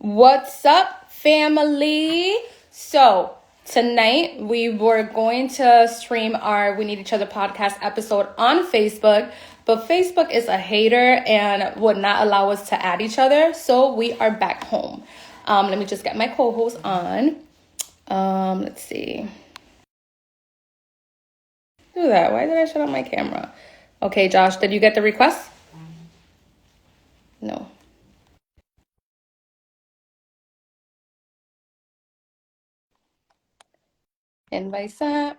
What's up, family? So, tonight we were going to stream our We Need Each Other podcast episode on Facebook, but Facebook is a hater and would not allow us to add each other, so we are back home. Let me just get my co-host on. Let's see. Do that. Why did I shut off my camera? Okay, Josh, did you get the request? No. Invite sent.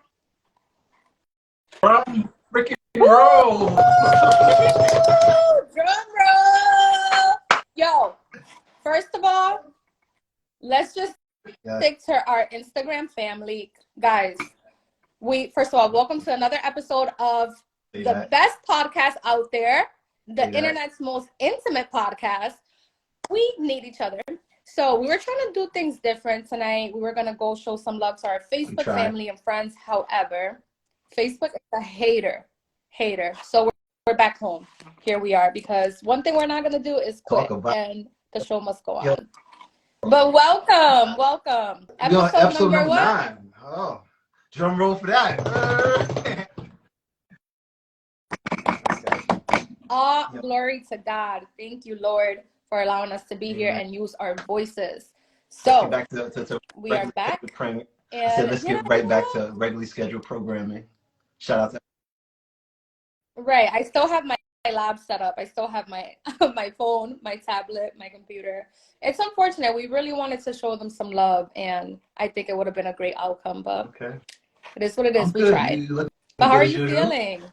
Drum freaking roll. Drum roll. Yo, first of all, let's just stick to our Instagram family. Guys, first of all, welcome to another episode of the best podcast out there, the internet's most intimate podcast. We need each other. So we were trying to do things different tonight. We were going to go show some love to our Facebook family and friends. However, Facebook is a hater. So we're back home. Here we are, because one thing we're not going to do is quit, and the show must go on. But welcome. Episode number what? 9. Oh, drum roll for that. All glory to God. Thank you, Lord, for allowing us to be here and use our voices. So back to we are back. And I said, let's get right back to regularly scheduled programming. Shout out to. Right. I still have my lab set up. I still have my my phone, my tablet, my computer. It's unfortunate. We really wanted to show them some love, and I think it would have been a great outcome, but it is what it is. We tried. But how are you feeling?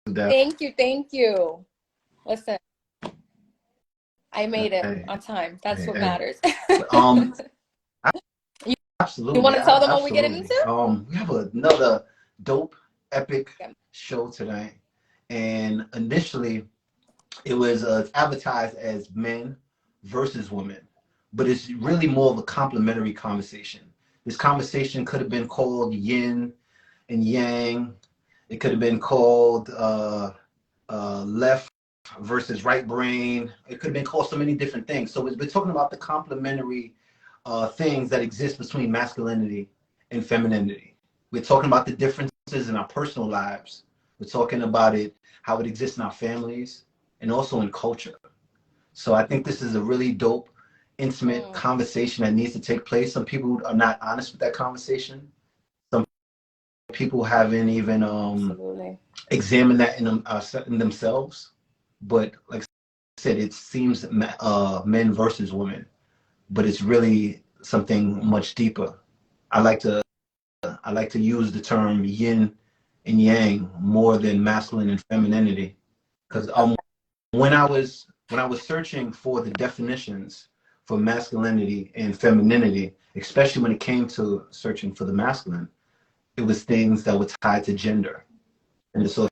Thank you. Listen, I made it on time. That's what matters. Absolutely. You want to tell them what we're getting into? We have another dope, epic show tonight. And initially, it was advertised as men versus women. But it's really more of a complementary conversation. This conversation could have been called yin and yang. It could have been called left versus right brain. It could have been called so many different things. So we're talking about the complementary things that exist between masculinity and femininity. We're talking about the differences in our personal lives. We're talking about how it exists in our families and also in culture. So I think this is a really dope, intimate conversation that needs to take place. Some people are not honest with that conversation. Some people haven't even examined that in themselves. But like I said, it seems men versus women, but it's really something much deeper. I like to use the term yin and yang more than masculine and femininity, because when I was searching for the definitions for masculinity and femininity, especially when it came to searching for the masculine, it was things that were tied to gender. And so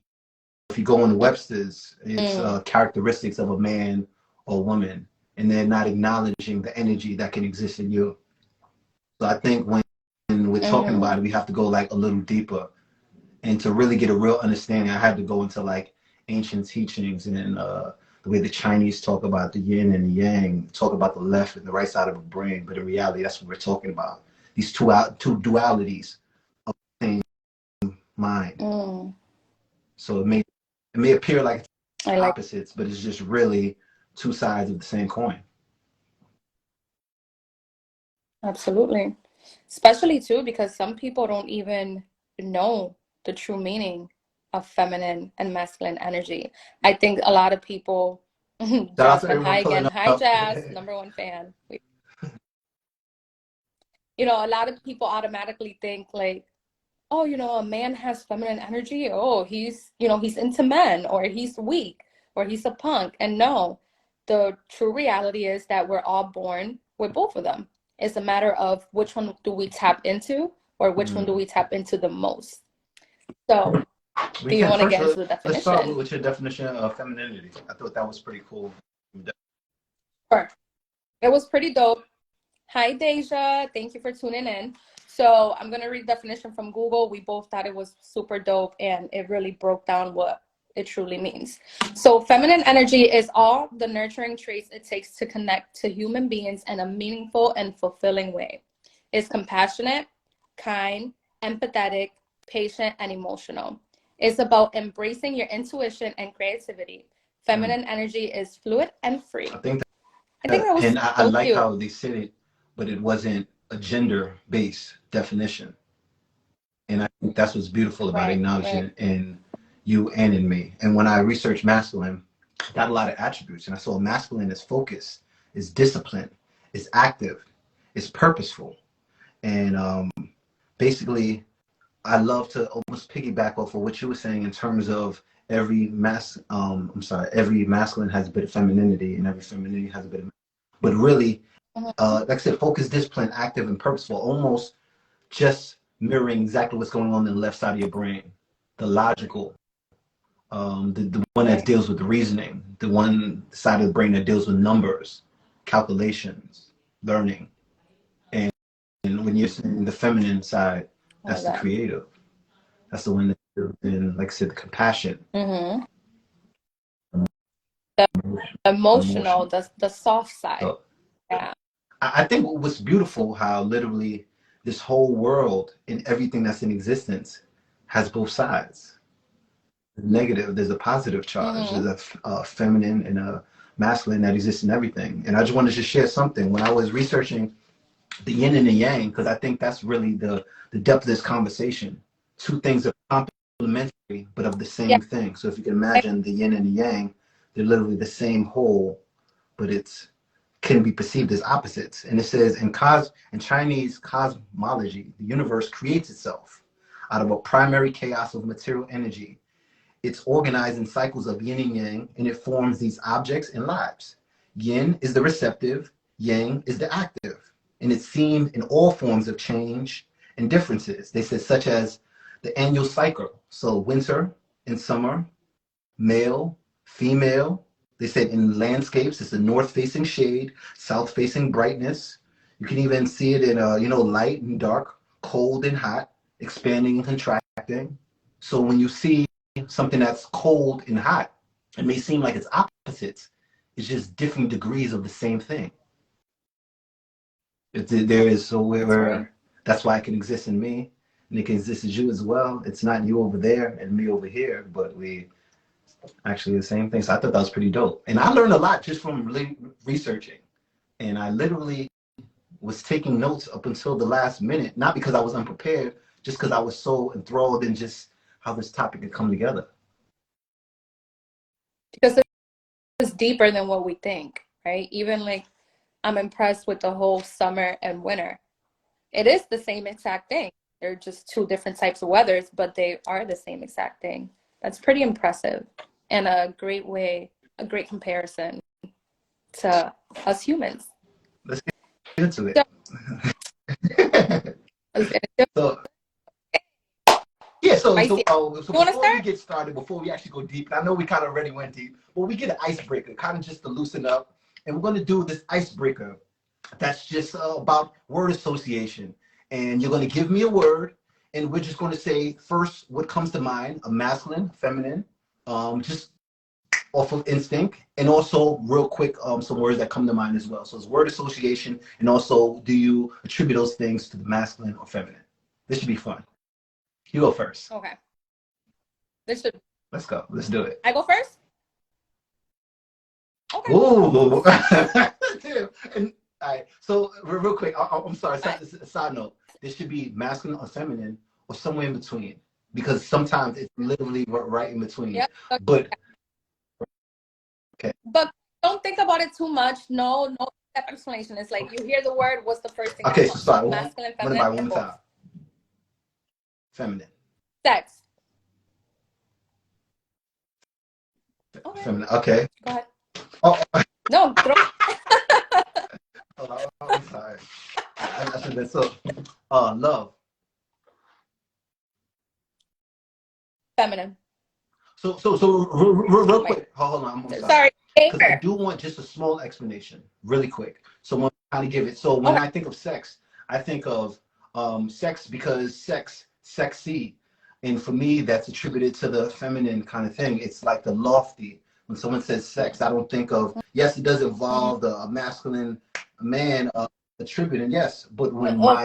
if you go on Webster's, it's characteristics of a man or woman, and they're not acknowledging the energy that can exist in you. So I think when we're talking about it, we have to go like a little deeper. And to really get a real understanding, I had to go into like ancient teachings and the way the Chinese talk about the yin and the yang, talk about the left and the right side of the brain. But in reality, that's what we're talking about. These two dualities of the same mind. So it may appear like opposites, but it's just really two sides of the same coin. Absolutely. Especially too, because some people don't even know the true meaning of feminine and masculine energy. I think a lot of people, Jasmine, hi again. Hi, Jazz, #1 fan. A lot of people automatically think like, oh, a man has feminine energy. Oh, he's into men, or he's weak, or he's a punk. And no, the true reality is that we're all born with both of them. It's a matter of which one do we tap into, or which one do we tap into the most. So, do you want to get into the definition? Let's start with your definition of femininity. I thought that was pretty cool. Sure. It was pretty dope. Hi, Deja. Thank you for tuning in. So I'm going to read the definition from Google. We both thought it was super dope, and it really broke down what it truly means. So feminine energy is all the nurturing traits it takes to connect to human beings in a meaningful and fulfilling way. It's compassionate, kind, empathetic, patient, and emotional. It's about embracing your intuition and creativity. Feminine energy is fluid and free. I think that was and I like cute. how they said it, but it wasn't a gender-based definition. And I think that's what's beautiful about acknowledging in you and in me. And when I researched masculine, I got a lot of attributes, and I saw masculine is focused, is disciplined, is active, is purposeful, and basically, I love to almost piggyback off of what you were saying in terms of every every masculine has a bit of femininity, and every femininity has a bit of, but really, like I said, focused, disciplined, active, and purposeful, almost just mirroring exactly what's going on in the left side of your brain, the logical, the one that deals with the reasoning, the one side of the brain that deals with numbers, calculations, learning, and when you're saying the feminine side, that's the creative, that's the one that deals in, like I said, the compassion, the emotional, the soft side. So, yeah. I think what's beautiful, how literally this whole world and everything that's in existence has both sides. Negative, there's a positive charge. There's a feminine and a masculine that exists in everything. And I just wanted to share something. When I was researching the yin and the yang, because I think that's really the depth of this conversation. Two things are complementary, but of the same thing. So if you can imagine the yin and the yang, they're literally the same whole, but it's can be perceived as opposites. And it says in Chinese cosmology, the universe creates itself out of a primary chaos of material energy. It's organized in cycles of yin and yang, and it forms these objects and lives. Yin is the receptive, yang is the active, and it's seen in all forms of change and differences. They said such as the annual cycle, so winter and summer, male, female. They said in landscapes, it's the north-facing shade, south-facing brightness. You can even see it in light and dark, cold and hot, expanding and contracting. So when you see something that's cold and hot, it may seem like it's opposites. It's just different degrees of the same thing. There is, so where that's why it can exist in me, and it can exist as you as well. It's not you over there and me over here, but we actually the same thing. So I thought that was pretty dope, and I learned a lot just from really researching. And I literally was taking notes up until the last minute, not because I was unprepared, just because I was so enthralled in just how this topic could come together. Because it's deeper than what we think, right? Even like I'm impressed with the whole summer and winter. It is the same exact thing. They're just two different types of weathers, but they are the same exact thing. That's pretty impressive and a great comparison to us humans. Let's get into it. So before we get started, before we actually go deep, and I know we kind of already went deep, but we get an icebreaker, kind of just to loosen up. And we're going to do this icebreaker that's just about word association. And you're going to give me a word, and we're just going to say first what comes to mind, a masculine, feminine, just off of instinct, and also real quick, some words that come to mind as well. So it's word association, and also do you attribute those things to the masculine or feminine? This should be fun. You go first. Okay. Let's go. Let's do it. I go first? Okay. Ooh. And, all right. So real quick, I'm sorry. Side note. This should be masculine or feminine or somewhere in between, because sometimes it's literally right in between. Yep. But okay. But don't think about it too much. No explanation. It's like you hear the word. What's the first thing? Okay. So sorry. Masculine, feminine. What about one time? Feminine. Sex. Okay. Feminine. Okay. Go ahead. Oh. No. I'm sorry. I should have so. Love. Feminine. So real quick. Hold on. I'm sorry. Because I do want just a small explanation, really quick. So I'm trying to give it. So when I think of sex, I think of sex because sex, sexy. And for me, that's attributed to the feminine kind of thing. It's like the lofty. When someone says sex, I don't think of, yes, it does involve a masculine man attribute, and yes, but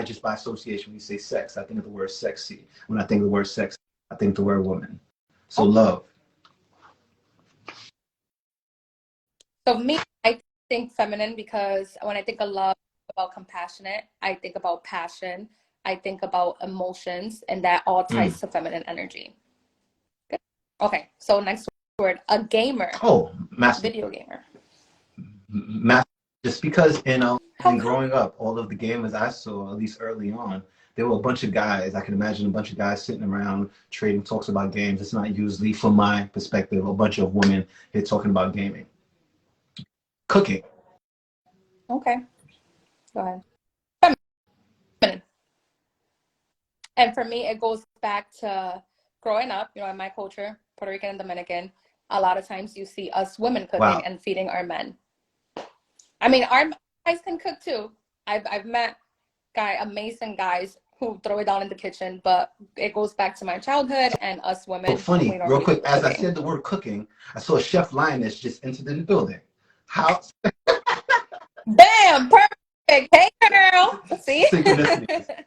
just by association, when you say sex, I think of the word sexy. When I think of the word sex, I think the word woman. So love. So me, I think feminine because when I think of love, about compassionate, I think about passion, I think about emotions, and that all ties to feminine energy. Good. Okay, so next word, a gamer. Oh, video gamer. Just because growing up, all of the gamers I saw, at least early on, there were a bunch of guys. I can imagine a bunch of guys sitting around trading talks about games. It's not usually, from my perspective, a bunch of women here talking about gaming. Cooking. Okay, go ahead. Feminine. And for me, it goes back to growing up, you know, in my culture, Puerto Rican and Dominican, a lot of times you see us women cooking and feeding our men. I mean, our guys can cook too. I've met amazing guys who throw it down in the kitchen, but it goes back to my childhood and us women. So funny, real quick, as I said the word cooking, I saw Chef Lioness just entered the building. How? Bam! Perfect. Hey, girl. See? Synchronicity.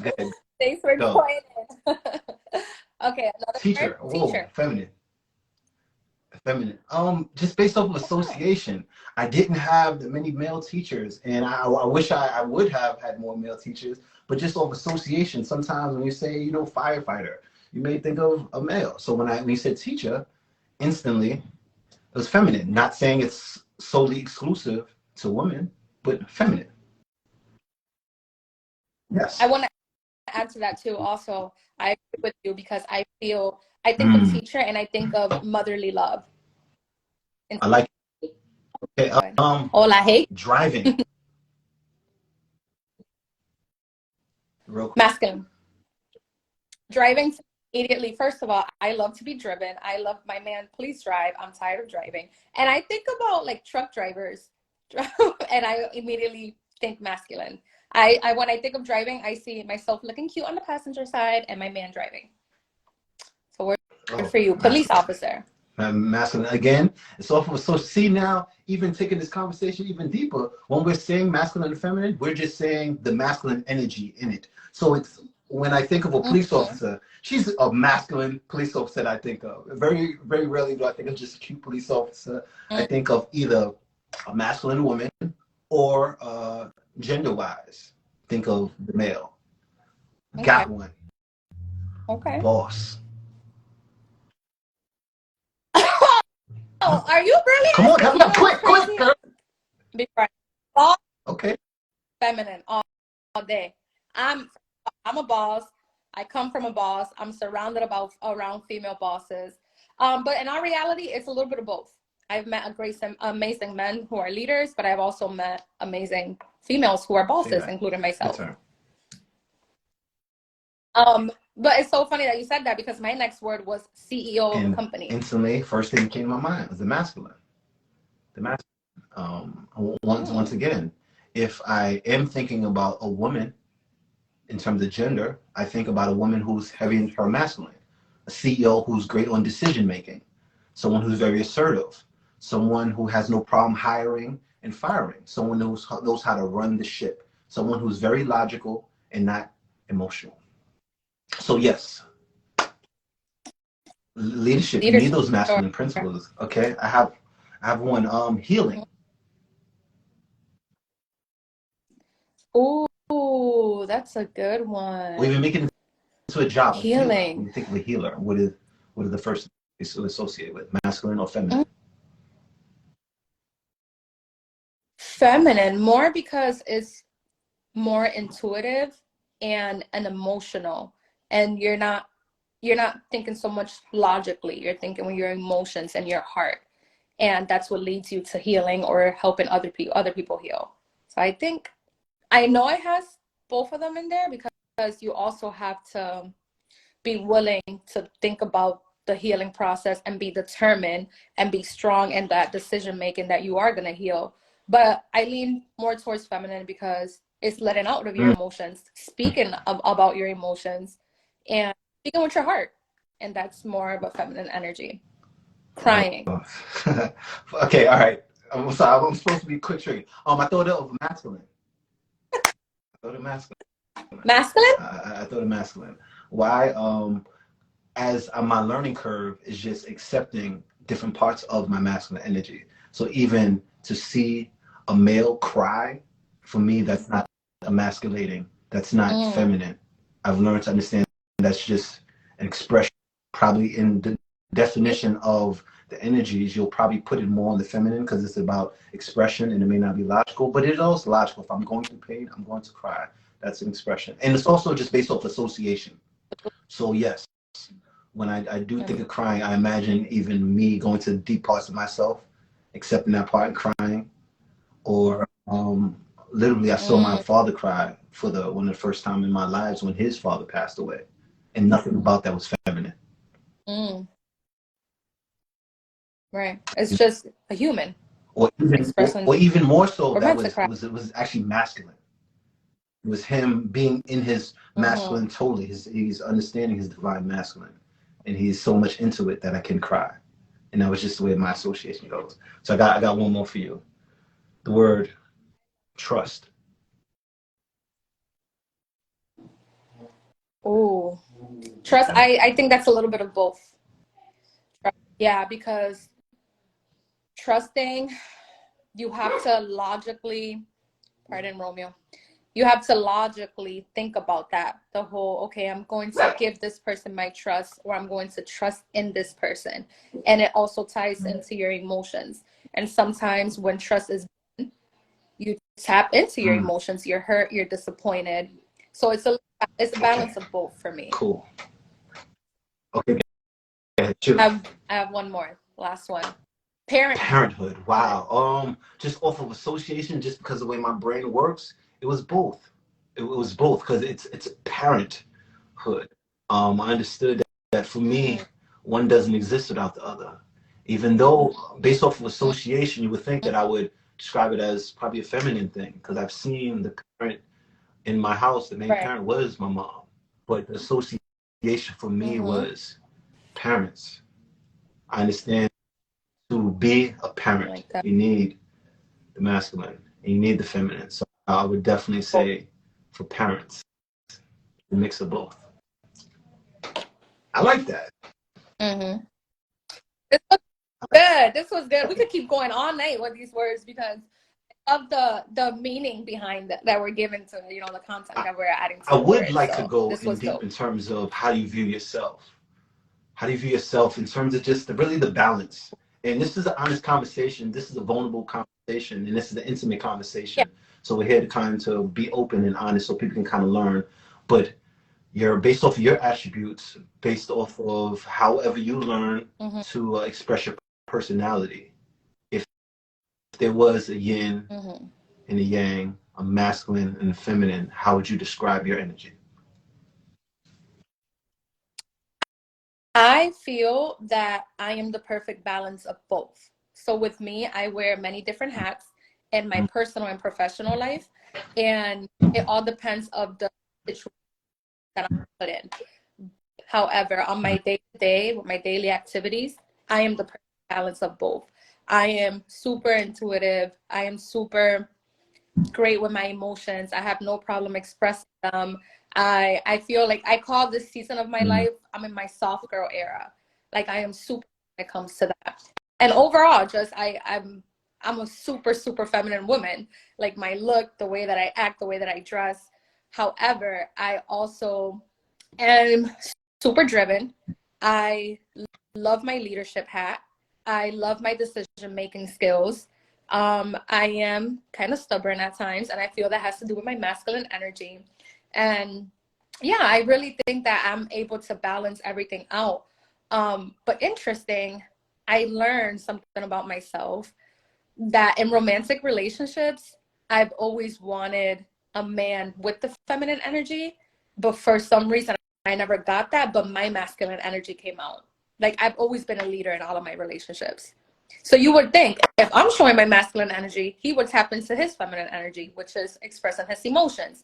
Good. Thanks for joining. Okay, another teacher. word. Whoa, teacher. Feminine. Just based off of association, I didn't have that many male teachers, and I wish I would have had more male teachers. But just off association, sometimes when you say, you know, firefighter, you may think of a male. So when you said teacher, instantly it was feminine. Not saying it's solely exclusive to women, but feminine. Yes. I want to add to that too. Also, I agree with you because I think of teacher and I think of motherly love. I like it. Okay. Hola, driving. Masculine. Driving immediately. First of all, I love to be driven. I love my man. Please drive. I'm tired of driving. And I think about like truck drivers, and I immediately think masculine. When I think of driving, I see myself looking cute on the passenger side and my man driving. So we're for you, police officer. Masculine again. It's awful. So see now, even taking this conversation even deeper, when we're saying masculine and feminine, we're just saying the masculine energy in it. So it's when I think of a police officer, she's a masculine police officer that I think of. Very, very rarely do I think of just a cute police officer. I think of either a masculine woman or gender-wise. Think of the male. Got one. Okay. Boss. Oh, are you really? Come on, come on, quick, girl. Boss. Okay. Feminine all day. I'm a boss. I come from a boss. I'm surrounded around female bosses. But in our reality, it's a little bit of both. I've met amazing men who are leaders, but I've also met amazing females who are bosses, including myself. But it's so funny that you said that because my next word was CEO of a company. Instantly, first thing that came to my mind was the masculine. The masculine. Once again, if I am thinking about a woman in terms of gender, I think about a woman who's heavy in her masculine, a CEO who's great on decision making, someone who's very assertive, someone who has no problem hiring and firing, someone who knows how to run the ship, someone who's very logical and not emotional. So yes, leadership. You need those masculine principles. Okay, I have one. Healing. Oh, that's a good one. Or even making it into a job. Healing. When you think of a healer, what are the first things to associate with, masculine or feminine? Feminine, more because it's more intuitive and emotional, and you're not thinking so much logically. You're thinking with your emotions and your heart, and that's what leads you to healing or helping other people heal. So I know it has both of them in there because you also have to be willing to think about the healing process and be determined and be strong in that decision making that you are going to heal. But I lean more towards feminine because it's letting out of your emotions, speaking about your emotions, and speaking with your heart, and that's more of a feminine energy. Crying. Okay, all right. I'm sorry. I'm supposed to be quick trigger. I thought of masculine. I thought of masculine. Masculine? I thought of masculine. Why? As my learning curve is just accepting different parts of my masculine energy. So even to see a male cry, for me, that's not emasculating. That's not feminine. I've learned to understand that's just an expression. Probably in the definition of the energies, you'll probably put it more on the feminine because it's about expression and it may not be logical, but it is also logical. If I'm going through pain, I'm going to cry. That's an expression. And it's also just based off association. So yes, when I do think of crying, I imagine even me going to deep parts of myself, accepting that part and crying. Or literally, I saw my father cry for one of the first time in my lives when his father passed away, and nothing about that was feminine. Right. It's just a human Or expressing. or even more so, We're that meant to cry. it was actually masculine. It was him being in his masculine totally. He's understanding his divine masculine, and he's so much into it that I can cry. And that was just the way my association goes. So I got one more for you. The word trust. Oh, trust. I think that's a little bit of both. Yeah, because trusting, you have to logically, pardon Romeo, you have to logically think about that. The whole, okay, I'm going to give this person my trust, or I'm going to trust in this person. And it also ties into your emotions. And sometimes when trust is, you tap into your emotions, you're hurt, you're disappointed. So it's a balance of both for me. Cool. Okay. I have one more, last one. Parenthood. Wow. Just off of association, just because of the way my brain works, it was both. It was both because it's parenthood. I understood that for me, one doesn't exist without the other. Even though, based off of association, you would think that I would describe it as probably a feminine thing because I've seen the parent in my house. The main parent was my mom, but the association for me was parents. I understand. To be a parent, like you need the masculine and you need the feminine. So I would definitely say for parents, a mix of both. I like that. This was good. This was good. We could keep going all night with these words because of the meaning behind that we're giving to the content that we're adding to I would words. like to go in deep in terms of how you view yourself. How do you view yourself in terms of just really the balance? And this is an honest conversation. This is a vulnerable conversation, and this is an intimate conversation. Yeah. So we're here to kind of be open and honest, so people can kind of learn. But you're based off of your attributes, based off of however you learn to express your personality. If there was a yin and a yang, a masculine and a feminine, how would you describe your energy? I feel that I am the perfect balance of both. So with me, I wear many different hats in my personal and professional life, and it all depends of the situation that I'm put in. However, on my day-to-day, with my daily activities, I am the perfect balance of both. I am super intuitive. I am super great with my emotions. I have no problem expressing them. I feel like I call this season of my life, I'm in my soft girl era. Like I am super when it comes to that. And overall, just I'm a super, super feminine woman. Like my look, the way that I act, the way that I dress. However, I also am super driven. I love my leadership hat. I love my decision making skills. I am kind of stubborn at times, and I feel that has to do with my masculine energy. And yeah, I really think that I'm able to balance everything out. But interesting, I learned something about myself that in romantic relationships, I've always wanted a man with the feminine energy, but for some reason, I never got that, but my masculine energy came out. Like I've always been a leader in all of my relationships. So you would think if I'm showing my masculine energy, he would tap into his feminine energy, which is expressing his emotions,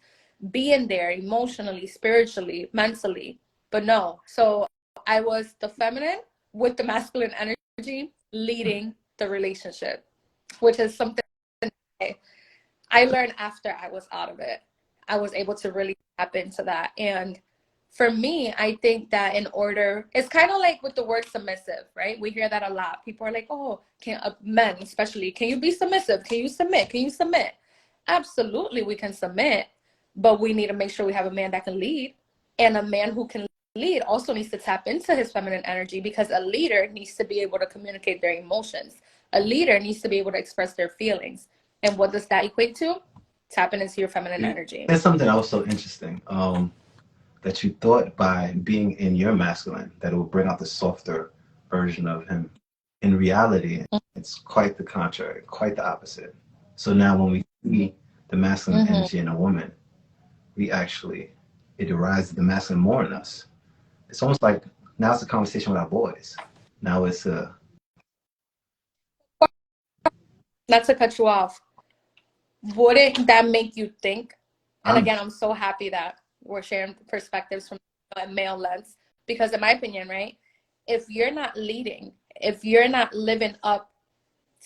being there emotionally, spiritually, mentally. But no, so I was the feminine with the masculine energy leading the relationship, which is something I learned after I was out of it. I was able to really tap into that. And for me, I think that in order, it's kind of like with the word submissive, right? We hear that a lot. People are like, oh, can men especially, can you be submissive? Can you submit? Can you submit? Absolutely, we can submit, but we need to make sure we have a man that can lead. And a man who can lead also needs to tap into his feminine energy, because a leader needs to be able to communicate their emotions. A leader needs to be able to express their feelings. And what does that equate to? Tapping into your feminine energy. There's something also interesting that you thought by being in your masculine that it would bring out the softer version of him. In reality, it's quite the contrary, quite the opposite. So now when we see the masculine energy in a woman, we actually, it arises the masculine more in us. It's almost like now it's a conversation with our boys. Now it's a... Not to cut you off, wouldn't that make you think? And again, I'm so happy that we're sharing perspectives from a male lens, because in my opinion, right, if you're not leading, if you're not living up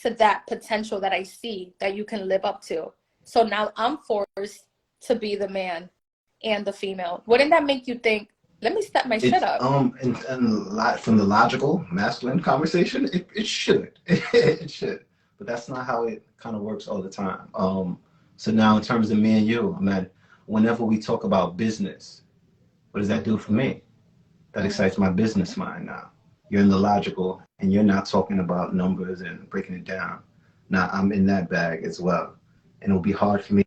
to that potential that I see that you can live up to, so now I'm forced to be the man and the female, wouldn't that make you think, let me step my shit up? And from the logical masculine conversation, it should. It should. But that's not how it kind of works all the time. So now in terms of me and you, man, whenever we talk about business, what does that do for me? That excites my business mind now. You're in the logical, and you're not talking about numbers and breaking it down. Now I'm in that bag as well. And it'll be hard for me.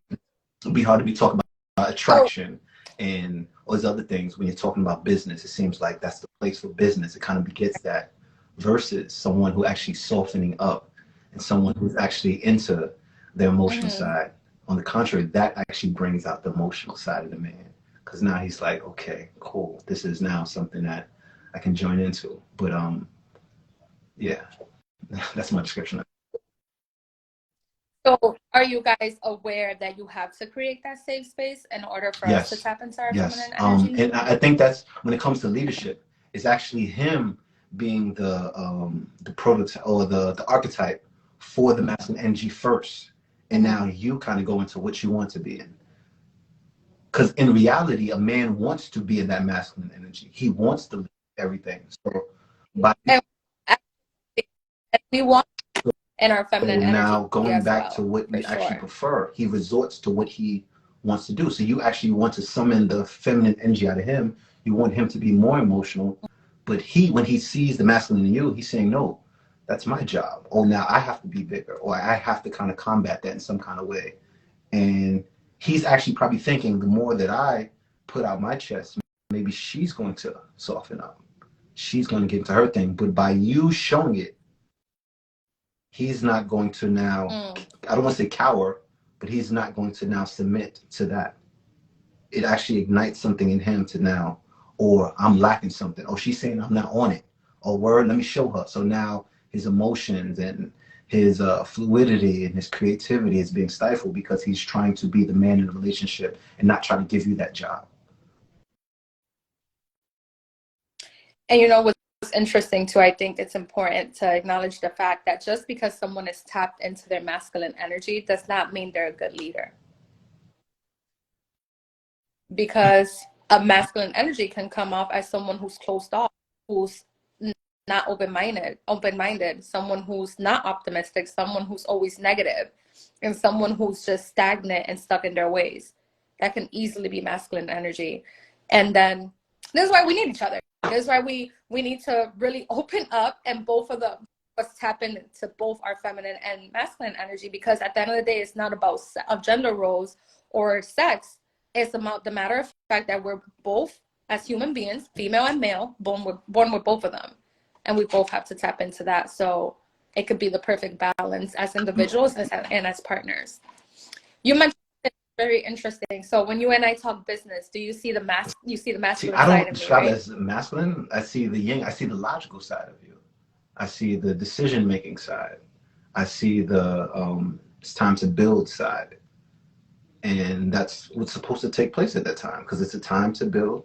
It'll be hard to be talking about attraction and all these other things when you're talking about business. It seems like that's the place for business. It kind of begets that, versus someone who actually softening up and someone who's actually into the emotional side. On the contrary, that actually brings out the emotional side of the man, because now he's like, okay, cool, this is now something that I can join into. But yeah, that's my description. So are you guys aware that you have to create that safe space in order for us to tap into our feminine energy? And I think that's when it comes to leadership, it's actually him being the prototype or the archetype for the masculine energy first, and now you kind of go into what you want to be in. Because in reality, a man wants to be in that masculine energy. He wants to lead everything. So and we want in our feminine energy. Now going back to what we actually prefer, he resorts to what he wants to do. So you actually want to summon the feminine energy out of him. You want him to be more emotional. But when he sees the masculine in you, he's saying, no, that's my job. Oh, now I have to be bigger, or I have to kind of combat that in some kind of way. And he's actually probably thinking, the more that I put out my chest, maybe she's going to soften up. She's going to get into her thing. But by you showing it, he's not going to now, I don't want to say cower, but he's not going to now submit to that. It actually ignites something in him to now, or I'm lacking something. Oh, she's saying I'm not on it. Oh, word, let me show her. So now his emotions and his fluidity and his creativity is being stifled because he's trying to be the man in the relationship and not trying to give you that job. And you know what's interesting too, I think it's important to acknowledge the fact that just because someone is tapped into their masculine energy does not mean they're a good leader. Because a masculine energy can come off as someone who's closed off, who's not open-minded, someone who's not optimistic, someone who's always negative, and someone who's just stagnant and stuck in their ways. That can easily be masculine energy. And then this is why we need each other. This is why we need to really open up and both of us tap into both our feminine and masculine energy, because at the end of the day, it's not about gender roles or sex. It's about the matter of fact that we're both, as human beings, female and male, born with both of them. And we both have to tap into that. So it could be the perfect balance as individuals and as partners. You mentioned very interesting. So when you and I talk business, do you see the masculine side of me? I don't describe it as masculine. I see the yin. I see the logical side of you. I see the decision-making side. I see the it's time to build side. And that's what's supposed to take place at that time, because it's a time to build.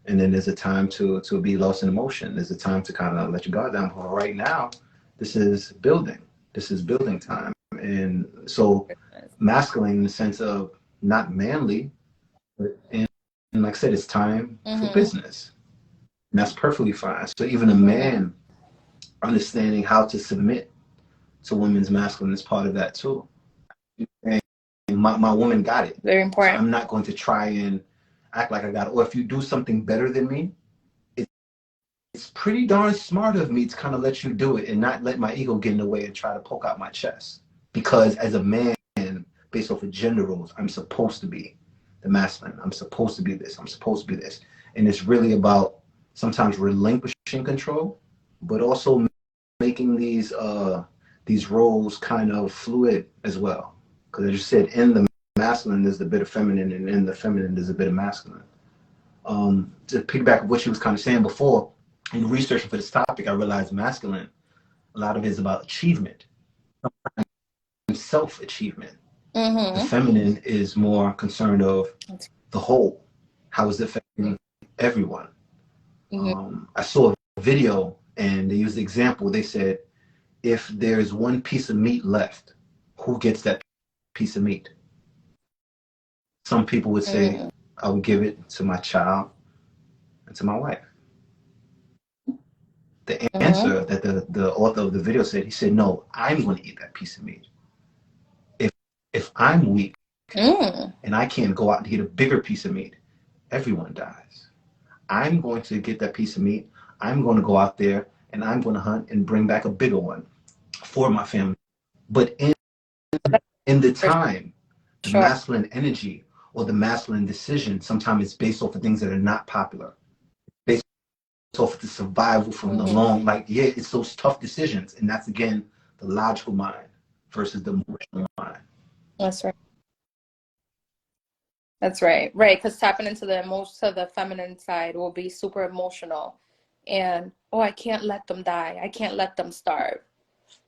And then there's a time to be lost in emotion. There's a time to kind of let your guard down. But right now, this is building. This is building time. And so masculine in the sense of not manly, but and like I said, it's time for business. And that's perfectly fine. So even a man understanding how to submit to women's masculine is part of that too. And my woman got it. Very important. So I'm not going to try and act like I got it. Or if you do something better than me, it's pretty darn smart of me to kind of let you do it and not let my ego get in the way and try to poke out my chest. Because as a man, based off of gender roles, I'm supposed to be the masculine. I'm supposed to be this. I'm supposed to be this. And it's really about sometimes relinquishing control, but also making these roles kind of fluid as well. Because as you said, in the masculine, there's a bit of feminine, and in the feminine, there's a bit of masculine. To piggyback on what she was kind of saying before, in researching for this topic, I realized masculine, a lot of it is about achievement, self-achievement. The feminine is more concerned of the whole. How is it affecting everyone? I saw a video and they used the example. They said, if there's one piece of meat left, who gets that piece of meat? Some people would say, I would give it to my child and to my wife. The answer that the author of the video said, he said, no, I'm going to eat that piece of meat. If I'm weak and I can't go out and get a bigger piece of meat, everyone dies. I'm going to get that piece of meat. I'm going to go out there and I'm going to hunt and bring back a bigger one for my family. But in the time, the masculine energy or the masculine decision sometimes is based off of things that are not popular. Based off of the survival from the long, like, yeah, it's those tough decisions. And that's, again, the logical mind versus the emotional mind. That's right. That's right. Right. Because tapping into the the feminine side will be super emotional. And, oh, I can't let them die. I can't let them starve.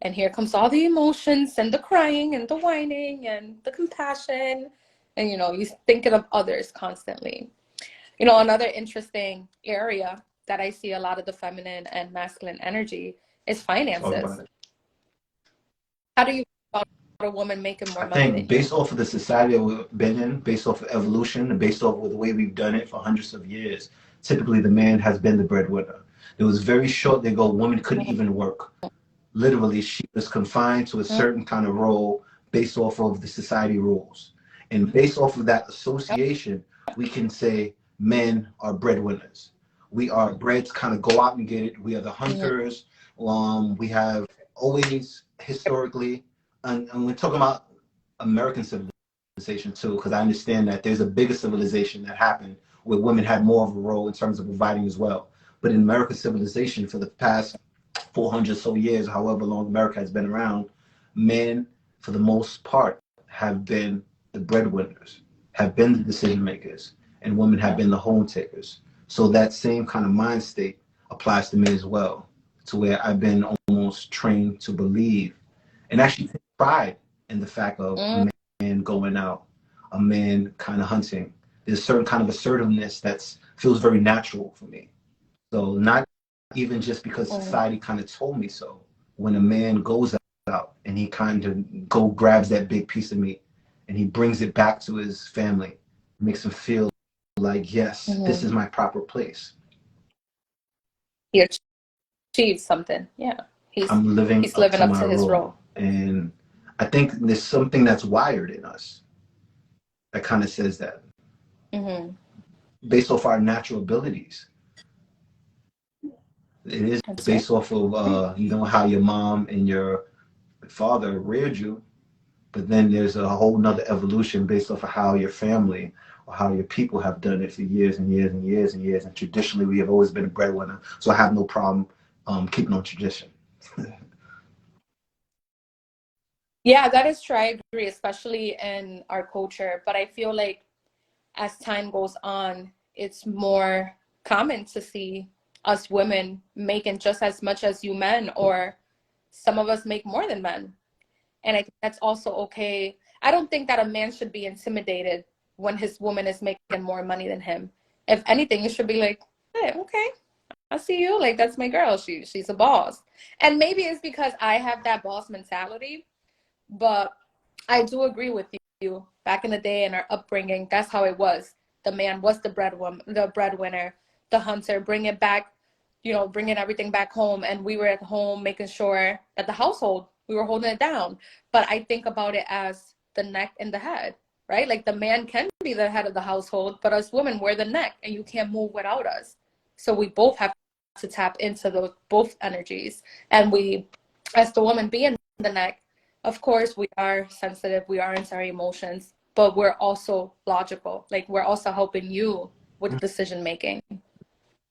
And here comes all the emotions and the crying and the whining and the compassion. And, you're thinking of others constantly. Another interesting area that I see a lot of the feminine and masculine energy is finances. How do you a woman making more money than you? Based off of the society that we've been in, based off of evolution, and based off of the way we've done it for hundreds of years, typically the man has been the breadwinner. It was very short ago, women couldn't even work. Literally, she was confined to a certain kind of role based off of the society rules. And based off of that association, we can say men are breadwinners. We are bred to kind of go out and get it. We are the hunters. We have always historically, and we're talking about American civilization too, because I understand that there's a bigger civilization that happened where women had more of a role in terms of providing as well. But in American civilization, for the past 400 so years, however long America has been around, men, for the most part, have been the breadwinners, have been the decision makers, and women have been the home takers. So that same kind of mind state applies to me as well, to where I've been almost trained to believe and actually take pride in the fact of a man going out, a man kind of hunting. There's a certain kind of assertiveness that feels very natural for me. So not even just because society kind of told me so. When a man goes out and he kind of grabs that big piece of meat and he brings it back to his family, makes him feel like, yes, this is my proper place. He achieved something. Yeah. He's living up to his role. And I think there's something that's wired in us that kind of says that. Based off our natural abilities. It is based off of, how your mom and your father reared you, but then there's a whole nother evolution based off of how your family or how your people have done it for years and years and years and years. And traditionally, we have always been a breadwinner. So I have no problem keeping on tradition. Yeah, that is true. I agree, especially in our culture. But I feel like as time goes on, it's more common to see us women making just as much as you men, or some of us make more than men. And I think that's also okay. I don't think that a man should be intimidated when his woman is making more money than him. If anything, you should be like, hey, okay, I see you. Like, that's my girl. She's a boss. And maybe it's because I have that boss mentality, but I do agree with you. Back in the day in our upbringing, that's how it was. The man was the breadwinner, the hunter, bring it back, bringing everything back home, and we were at home making sure that the household, we were holding it down. But I think about it as the neck and the head, right? Like the man can be the head of the household, but us women, we're the neck, and you can't move without us. So we both have to tap into those both energies, and we, as the woman being the neck, of course, we are sensitive, we are into our emotions, but we're also logical. Like we're also helping you with decision making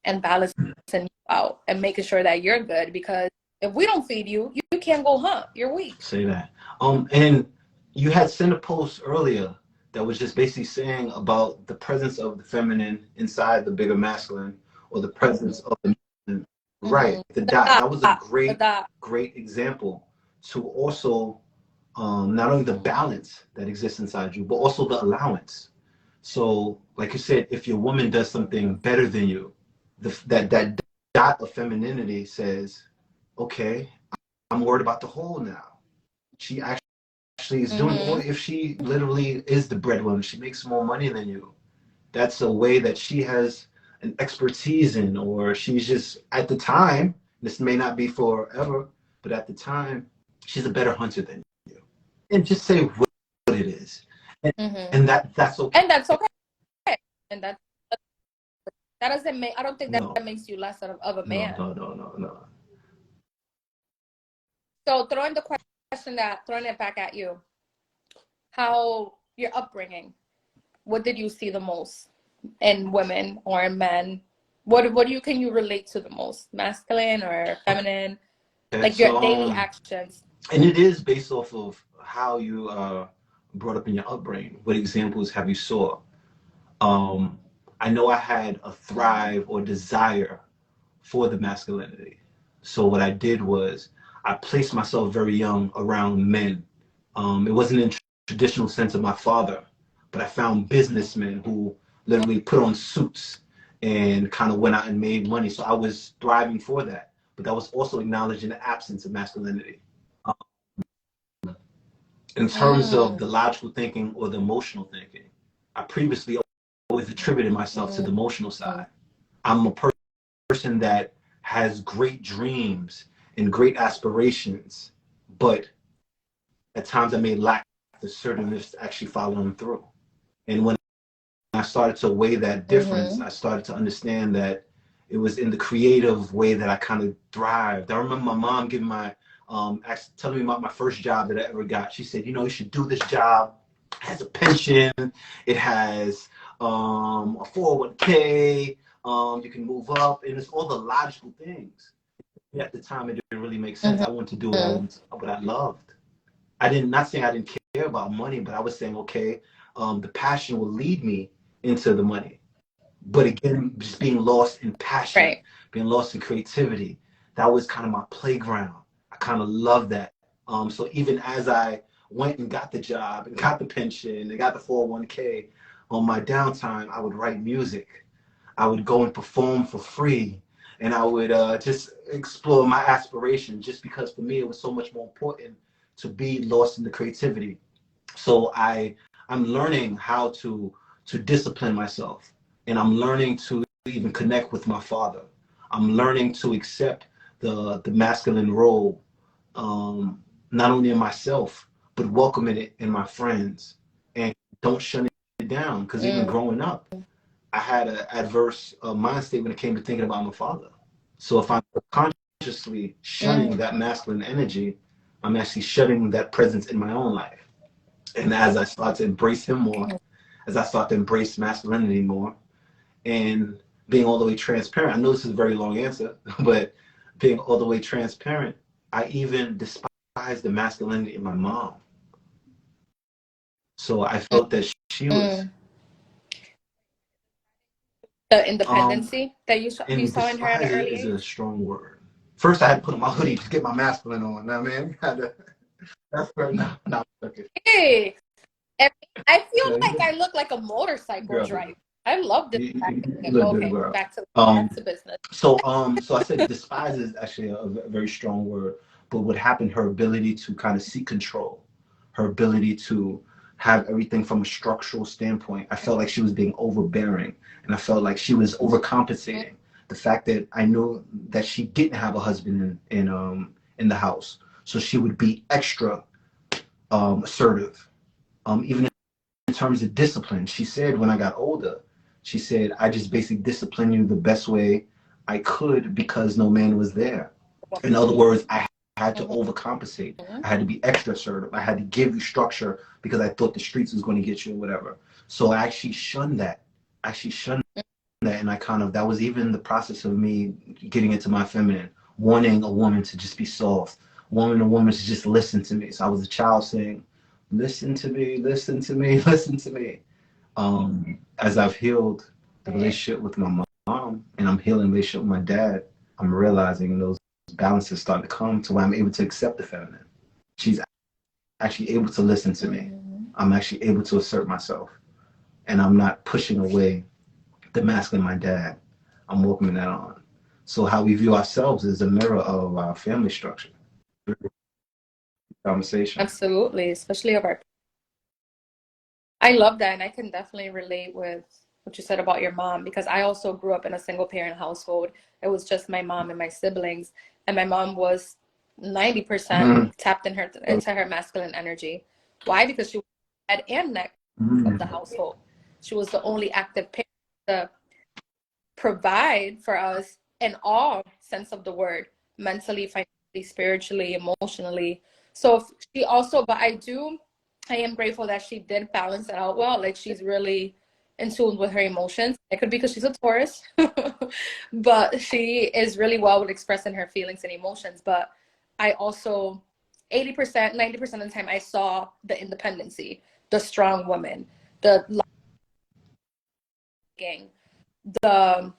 and balancing you out and making sure that you're good. Because if we don't feed you, you can't go hunt. You're weak. Say that. And you had sent a post earlier that was just basically saying about the presence of the feminine inside the bigger masculine, or the presence of the masculine. Right, the dot. That was a great example to also not only the balance that exists inside you, but also the allowance. So, like you said, if your woman does something better than you, that dot of femininity says, okay, I'm worried about the whole now. She actually is doing, or if she literally is the breadwinner, she makes more money than you. That's a way that she has an expertise in, or she's just, at the time, this may not be forever, but at the time, she's a better hunter than you. And just say what it is. And that's okay. And that's okay. And that doesn't make, I don't think that makes you less of a man. No. So throwing it back at you, how your upbringing, what did you see the most in women or in men? What can you relate to the most? Masculine or feminine? Okay, like your daily actions. And it is based off of how you brought up in your upbringing. What examples have you saw? I know I had a thrive or desire for the masculinity. So what I did was I placed myself very young around men. It wasn't in traditional sense of my father, but I found businessmen who literally put on suits and kind of went out and made money. So I was thriving for that, but that was also acknowledging the absence of masculinity. In terms of the logical thinking or the emotional thinking, I previously always attributed myself to the emotional side. I'm a person that has great dreams and great aspirations, but at times I may lack the assertiveness to actually follow them through. And when I started to weigh that difference, I started to understand that it was in the creative way that I kind of thrived. I remember my mom giving telling me about my first job that I ever got. She said, you should do this job. It has a pension. It has a 401k. You can move up, and it's all the logical things. At the time, it didn't really make sense. I wanted to do what I loved. Not saying I didn't care about money, but I was saying, okay, the passion will lead me into the money. But again, just being lost in passion, being lost in creativity, that was kind of my playground. I kind of loved that. So even as I went and got the job and got the pension and got the 401k, on my downtime, I would write music. I would go and perform for free. And I would just explore my aspirations, just because for me, it was so much more important to be lost in the creativity. So I'm learning how to discipline myself. And I'm learning to even connect with my father. I'm learning to accept the masculine role, not only in myself, but welcoming it in my friends, and don't shut it down. Because even growing up, I had an adverse mind state when it came to thinking about my father. So if I'm consciously shunning that masculine energy, I'm actually shutting that presence in my own life. And as I start to embrace him more, as I start to embrace masculinity more, and being all the way transparent, I know this is a very long answer, but being all the way transparent, I even despise the masculinity in my mom. So I felt that she was the independency that you saw in her at an early age. Is a strong word. First, I had to put on my hoodie to get my masculine on. Now, man, that's fair. No, okay. Hey, I feel like I look like a motorcycle driver. I love this. You look good, Okay, girl. back to business. So I said despise is actually a very strong word, but what happened, her ability to kind of seek control, her ability to have everything from a structural standpoint. I felt like she was being overbearing, and I felt like she was overcompensating. The fact that I knew that she didn't have a husband in the house, so she would be extra assertive. Even in terms of discipline, she said when I got older, she said, I just basically disciplined you the best way I could because no man was there. In other words, I had to overcompensate. I had to be extra assertive. I had to give you structure because I thought the streets was going to get you or whatever. So I actually shunned that. I actually shunned that. And I kind of, that was even the process of me getting into my feminine, wanting a woman to just be soft, wanting a woman to just listen to me. So I was a child saying, listen to me, listen to me, listen to me. As I've healed the relationship with my mom and I'm healing the relationship with my dad, I'm realizing those balances start to come to where I'm able to accept the feminine. She's actually able to listen to me. I'm actually able to assert myself. And I'm not pushing away the masculine in my dad. I'm welcoming that on. So how we view ourselves is a mirror of our family structure. Conversation. Absolutely, especially of our. I love that, and I can definitely relate with what you said about your mom because I also grew up in a single parent household. It was just my mom and my siblings, and my mom was 90% tapped into her masculine energy. Why? Because she was the head and neck of the household. She was the only active parent to provide for us in all sense of the word, mentally, financially, spiritually, emotionally. So she also, but I am grateful that she did balance it out well. Like she's really in tune with her emotions. It could be because she's a Taurus, but she is really well with expressing her feelings and emotions. But I also 80%, 90% of the time I saw the independency, the strong woman, the the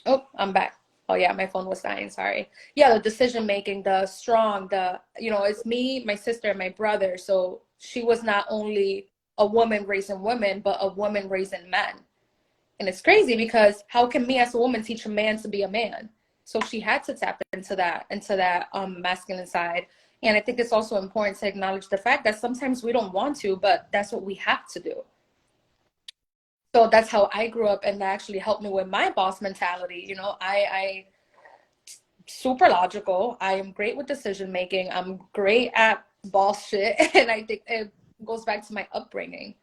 oh, I'm back. Oh yeah, my phone was dying. Sorry. Yeah, the decision making, the strong, it's me, my sister, and my brother. So she was not only a woman raising women, but a woman raising men. And it's crazy because how can me as a woman teach a man to be a man? So she had to tap into that masculine side. And I think it's also important to acknowledge the fact that sometimes we don't want to, but that's what we have to do. So that's how I grew up, and that actually helped me with my boss mentality. I super logical. I am great with decision making. I'm great at boss shit, and I think it goes back to my upbringing.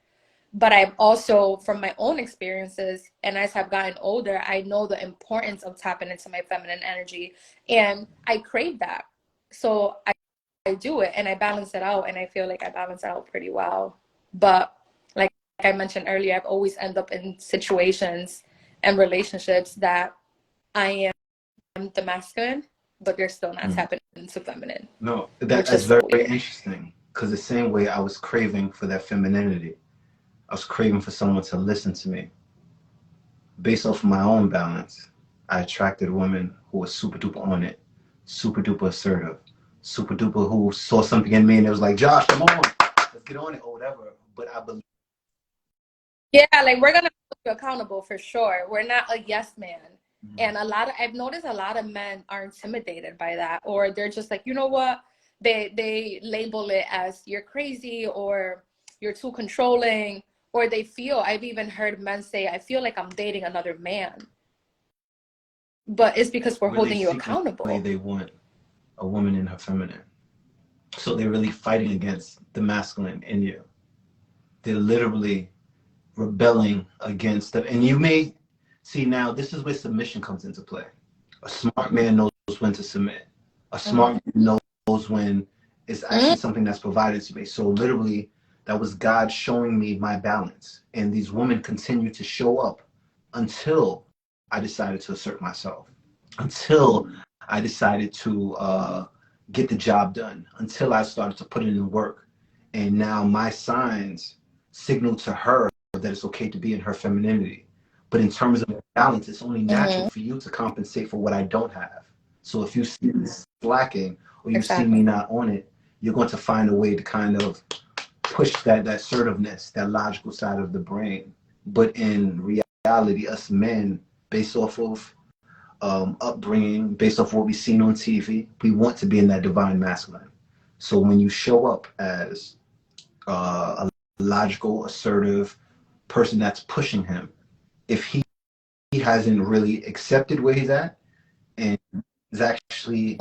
But I've also, from my own experiences, and as I've gotten older, I know the importance of tapping into my feminine energy, and I crave that. So I do it, and I balance it out, and I feel like I balance it out pretty well. But like I mentioned earlier, I've always end up in situations and relationships that I am the masculine, but they're still not tapping into feminine. No, Which that's is so very weird. interesting because the same way I was craving for that femininity, I was craving for someone to listen to me. Based off of my own balance, I attracted women who were super duper on it, super duper assertive, super duper who saw something in me and it was like, Josh, come on, let's get on it or whatever. But I believe. Yeah, like we're gonna hold you accountable for sure. We're not a yes man. And I've noticed a lot of men are intimidated by that, or they're just like, you know what? They label it as you're crazy or you're too controlling, or I've even heard men say, I feel like I'm dating another man. But it's because we're Really holding you secretly accountable. they want a woman in her feminine. So they're really fighting against the masculine in you. They're literally rebelling against the, and you may see now this is where submission comes into play. A smart man knows when to submit. A smart man knows when it's actually something that's provided to me. So literally, that was God showing me my balance. And these women continue to show up until I decided to assert myself, until I decided to get the job done, until I started to put in the work. And now my signs signal to her that it's okay to be in her femininity. But in terms of balance, it's only natural for you to compensate for what I don't have. So if you see me slacking or you see me Exactly. not on it, you're going to find a way to kind of push that assertiveness, that logical side of the brain. But in reality, reality, us men, based off of upbringing, based off what we've seen on TV, we want to be in that divine masculine. So when you show up as a logical, assertive person that's pushing him, if he hasn't really accepted where he's at and is actually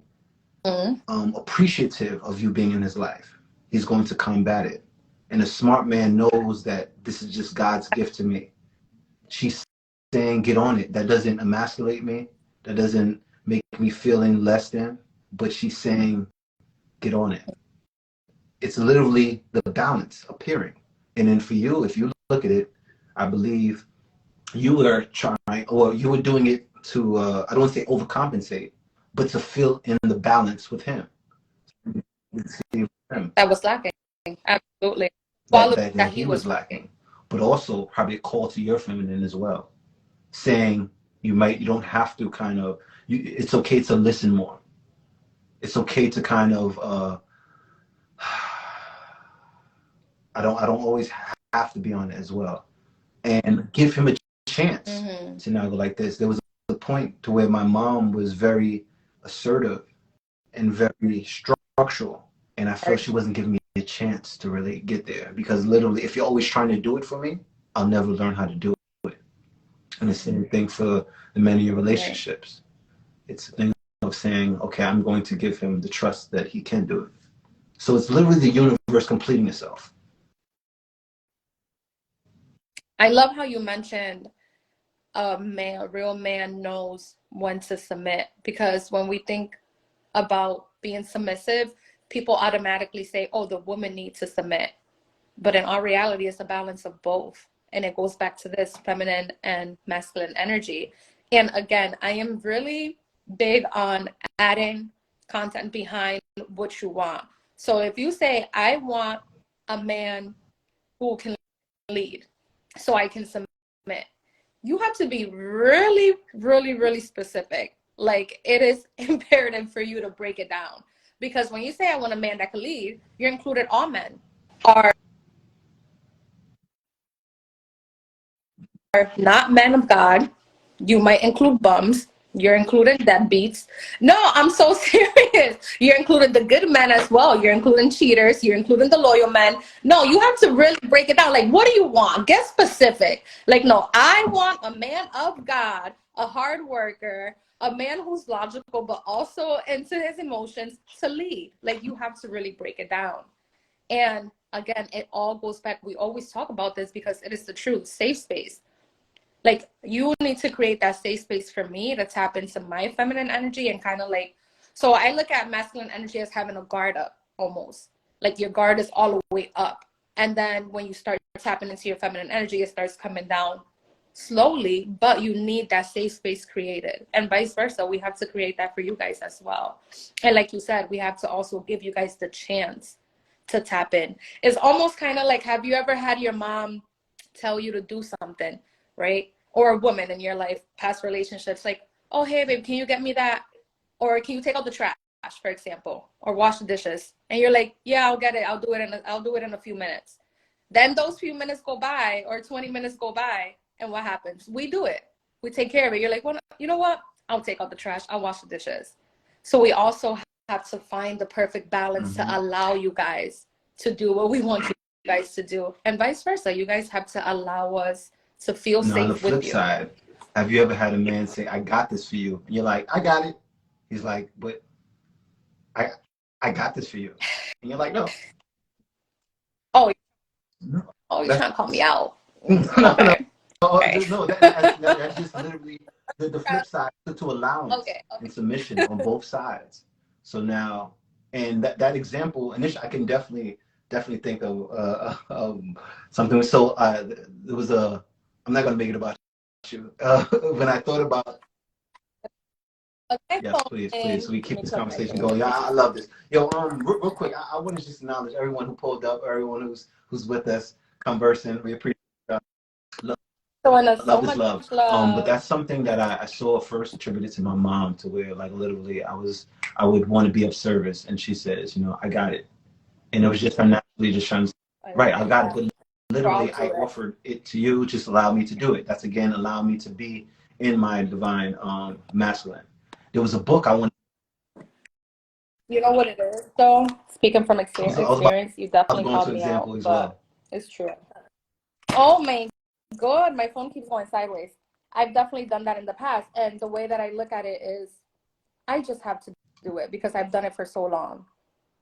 appreciative of you being in his life, he's going to combat it. And a smart man knows that this is just God's gift to me. She's saying, get on it. That doesn't emasculate me. That doesn't make me feeling less than. But she's saying, get on it. It's literally the balance appearing. And then for you, if you look at it, I believe you were trying, or you were doing it to, I don't want to say overcompensate, but to fill in the balance with him. That was lacking. Absolutely. That he was lacking. But also probably a call to your feminine as well, saying you don't have to kind of, it's okay to listen more. It's okay to kind of, I don't always have to be on it as well, and give him a chance to now go like this. There was a point to where my mom was very assertive and very structural, and I felt she wasn't giving me a chance to really get there, because literally, if you're always trying to do it for me, I'll never learn how to do it. And the same thing for the men in your relationships. It's a thing of saying, okay, I'm going to give him the trust that he can do it. So it's literally the universe completing itself. I love how you mentioned a real man knows when to submit, because when we think about being submissive, people automatically say, oh, the woman needs to submit. But in our reality, it's a balance of both. And it goes back to this feminine and masculine energy. And again, I am really big on adding content behind what you want. So if you say, I want a man who can lead so I can submit, you have to be really, really, really specific. Like, it is imperative for you to break it down. Because when you say, I want a man that can lead, you're included all men are not men of God. You might include bums. You're including deadbeats. No, I'm so serious. You're including the good men as well. You're including cheaters. You're including the loyal men. No, you have to really break it down. Like, what do you want? Get specific. Like, no, I want a man of God, a hard worker, a man who's logical, but also into his emotions, to lead. Like, you have to really break it down. And again, it all goes back. We always talk about this because it is the truth. Safe space. Like, you need to create that safe space for me to tap into my feminine energy and kind of like, so I look at masculine energy as having a guard up almost. Like, your guard is all the way up. And then when you start tapping into your feminine energy, it starts coming down slowly, but you need that safe space created. And vice versa, we have to create that for you guys as well. And like you said, we have to also give you guys the chance to tap in. It's almost kind of like, have you ever had your mom tell you to do something, right? Or a woman in your life, past relationships, like, oh, hey, babe, can you get me that? Or can you take out the trash, for example, or wash the dishes? And you're like, yeah, I'll get it. I'll do it in a few minutes. Then those few minutes go by, or 20 minutes go by, and what happens? We do it. We take care of it. You're like, well, you know what? I'll take out the trash. I'll wash the dishes. So we also have to find the perfect balance to allow you guys to do what we want you guys to do, and vice versa. You guys have to allow us to feel safe with you. On the flip side, have you ever had a man say, I got this for you? And you're like, I got it. He's like, but I got this for you. And you're like, no. Oh, you're trying to call me out. Okay. No, that's just literally the flip side to allowance and submission on both sides. So now, and that example, initially, I can definitely think of something. So there was I'm not going to make it about you. When I thought about, yes, please, so we keep this conversation going. Yeah, I love this. Yo, real quick, I want to just acknowledge everyone who pulled up, everyone who's with us conversing. We appreciate it. Love this love. But that's something that I saw first attributed to my mom, to where, like, literally I would want to be of service, and she says, I got it. And it was just her naturally just trying to say, right, I got it, but literally I offered it to you, just allow me to do it. That's again allow me to be in my divine masculine. There was a book I wanted. You know what it is, though? Speaking from experience, you I was definitely going called to me example out, as but well. it's true. Oh my God, my phone keeps going sideways. I've definitely done that in the past, and the way that I look at it is I just have to do it because I've done it for so long,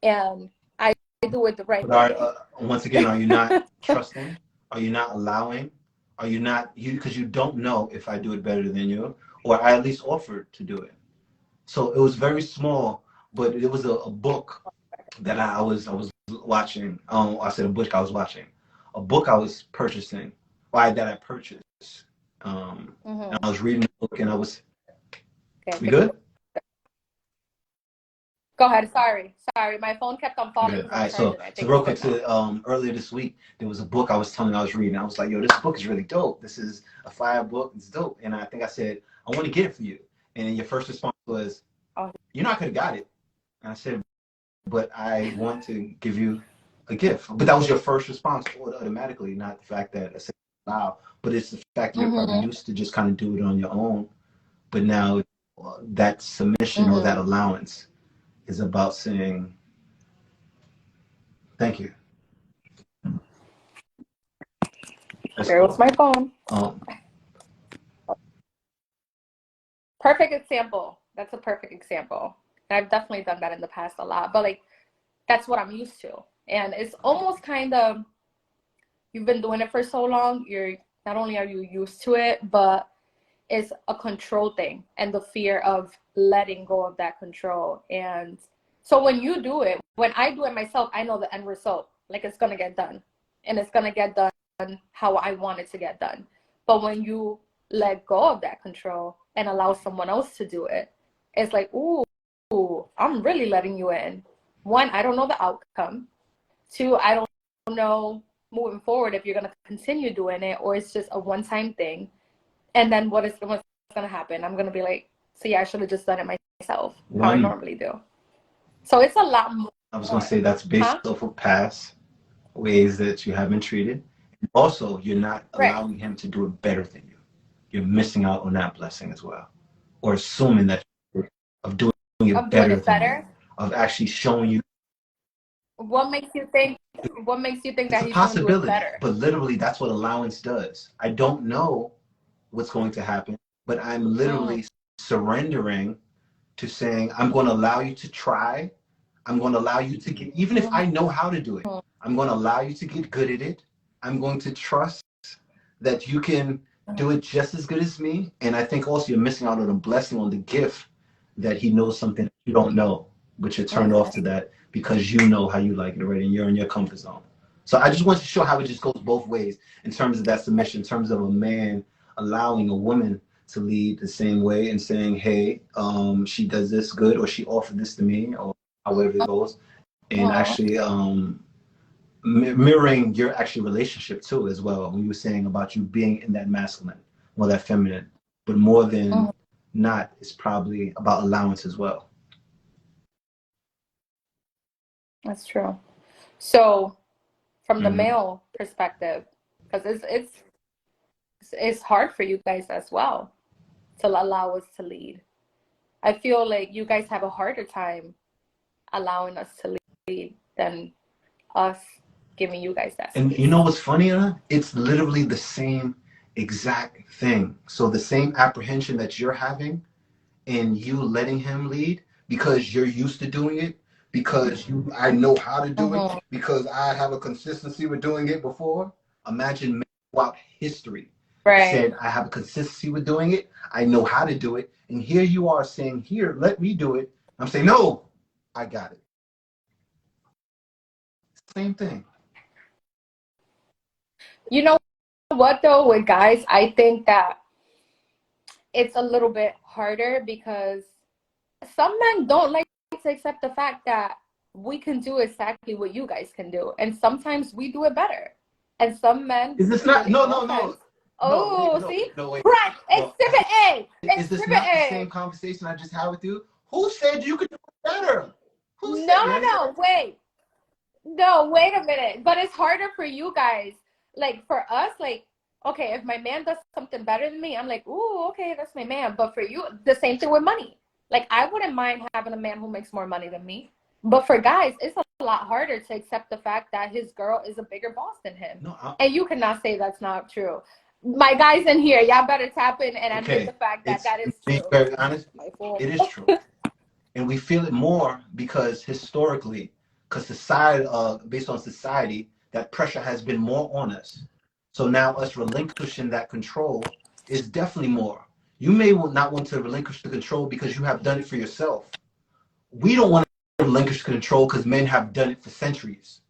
and I do it the right But way. once again, are you not trusting? Are you not allowing? Are you not you because you don't know if I do it better than you, or I at least offered to do it. So it was very small, but it was a book that I was watching. I said a book I was watching, a book I was purchasing, why that I purchased. And I was reading the book, and I was. Okay. We good? Go ahead. Sorry. My phone kept on falling Good. because All I'm right. charging So it. I so think it's real quick, good now. to earlier this week there was a book I was telling you I was reading. I was like, yo, this book is really dope. This is a fire book. It's dope. And I think I said I want to get it for you. And then your first response was, Oh. you know, I could have got it. And I said, but I want to give you a gift. But that was your first response automatically, not the fact that I said wow, but it's the fact that you're probably used to just kind of do it on your own. But now that submission or that allowance is about saying thank you. There was my phone. Um, Perfect example. That's a perfect example. And I've definitely done that in the past a lot, but like that's what I'm used to. And it's almost kind of you've been doing it for so long, you're not only are you used to it, but it's a control thing and the fear of letting go of that control. And so when you do it, when I do it myself, I know the end result. Like it's gonna get done. And it's gonna get done how I want it to get done. But when you let go of that control and allow someone else to do it, it's like, ooh, I'm really letting you in. One, I don't know the outcome. Two, I don't know moving forward if you're gonna continue doing it or it's just a one-time thing. And then what's gonna happen? I'm gonna be like, so yeah, I should have just done it myself, how I normally do. So it's a lot more. I was gonna say that's based off of past ways that you have been treated. Also, you're not allowing him to do it better than you. You're missing out on that blessing as well, or assuming that of doing it better than you, of actually showing you. What makes you think? What makes you think that he's going to do it better? But literally, that's what allowance does. I don't know what's going to happen, but I'm literally surrendering to saying, I'm going to allow you to try. I'm going to allow you to get, even if I know how to do it, I'm going to allow you to get good at it. I'm going to trust that you can do it just as good as me. And I think also you're missing out on the blessing, on the gift that he knows something that you don't know, but you're turned off to that because you know how you like it already and you're in your comfort zone. So I just want to show how it just goes both ways in terms of that submission, in terms of a man allowing a woman to lead the same way and saying, hey, she does this good, or she offered this to me, or however it goes, and actually mirroring your actual relationship too as well, when you were saying about you being in that masculine or that feminine, but more than not, it's probably about allowance as well. That's true. So from the male perspective, because it's hard for you guys as well to allow us to lead. I feel like you guys have a harder time allowing us to lead than us giving you guys that space. And you know what's funny, Anna? It's literally the same exact thing. So the same apprehension that you're having in you letting him lead because you're used to doing it, because I know how to do it, because I have a consistency with doing it before. Imagine throughout history said, I have a consistency with doing it. I know how to do it. And here you are saying, here, let me do it. I'm saying, no, I got it. Same thing. You know what though, with guys, I think that it's a little bit harder because some men don't like to accept the fact that we can do exactly what you guys can do. And sometimes we do it better. And some men... Is this not... No. Oh, no, see? No, wait. Right. Exhibit A. Is this not the same conversation I just had with you? Who said you could do it better? No, wait. No, wait a minute. But it's harder for you guys like for us, like, okay, if my man does something better than me, I'm like, ooh, okay, that's my man. But for you, the same thing with money. Like, I wouldn't mind having a man who makes more money than me. But for guys, it's a lot harder to accept the fact that his girl is a bigger boss than him. No, and you cannot say that's not true. My guys in here, y'all better tap in and admit the fact that that is to be true. very honest, it is true. And we feel it more because historically, because society, based on society, that pressure has been more on us. So now us relinquishing that control is definitely more. You may not want to relinquish the control because you have done it for yourself. We don't want to relinquish control because men have done it for centuries.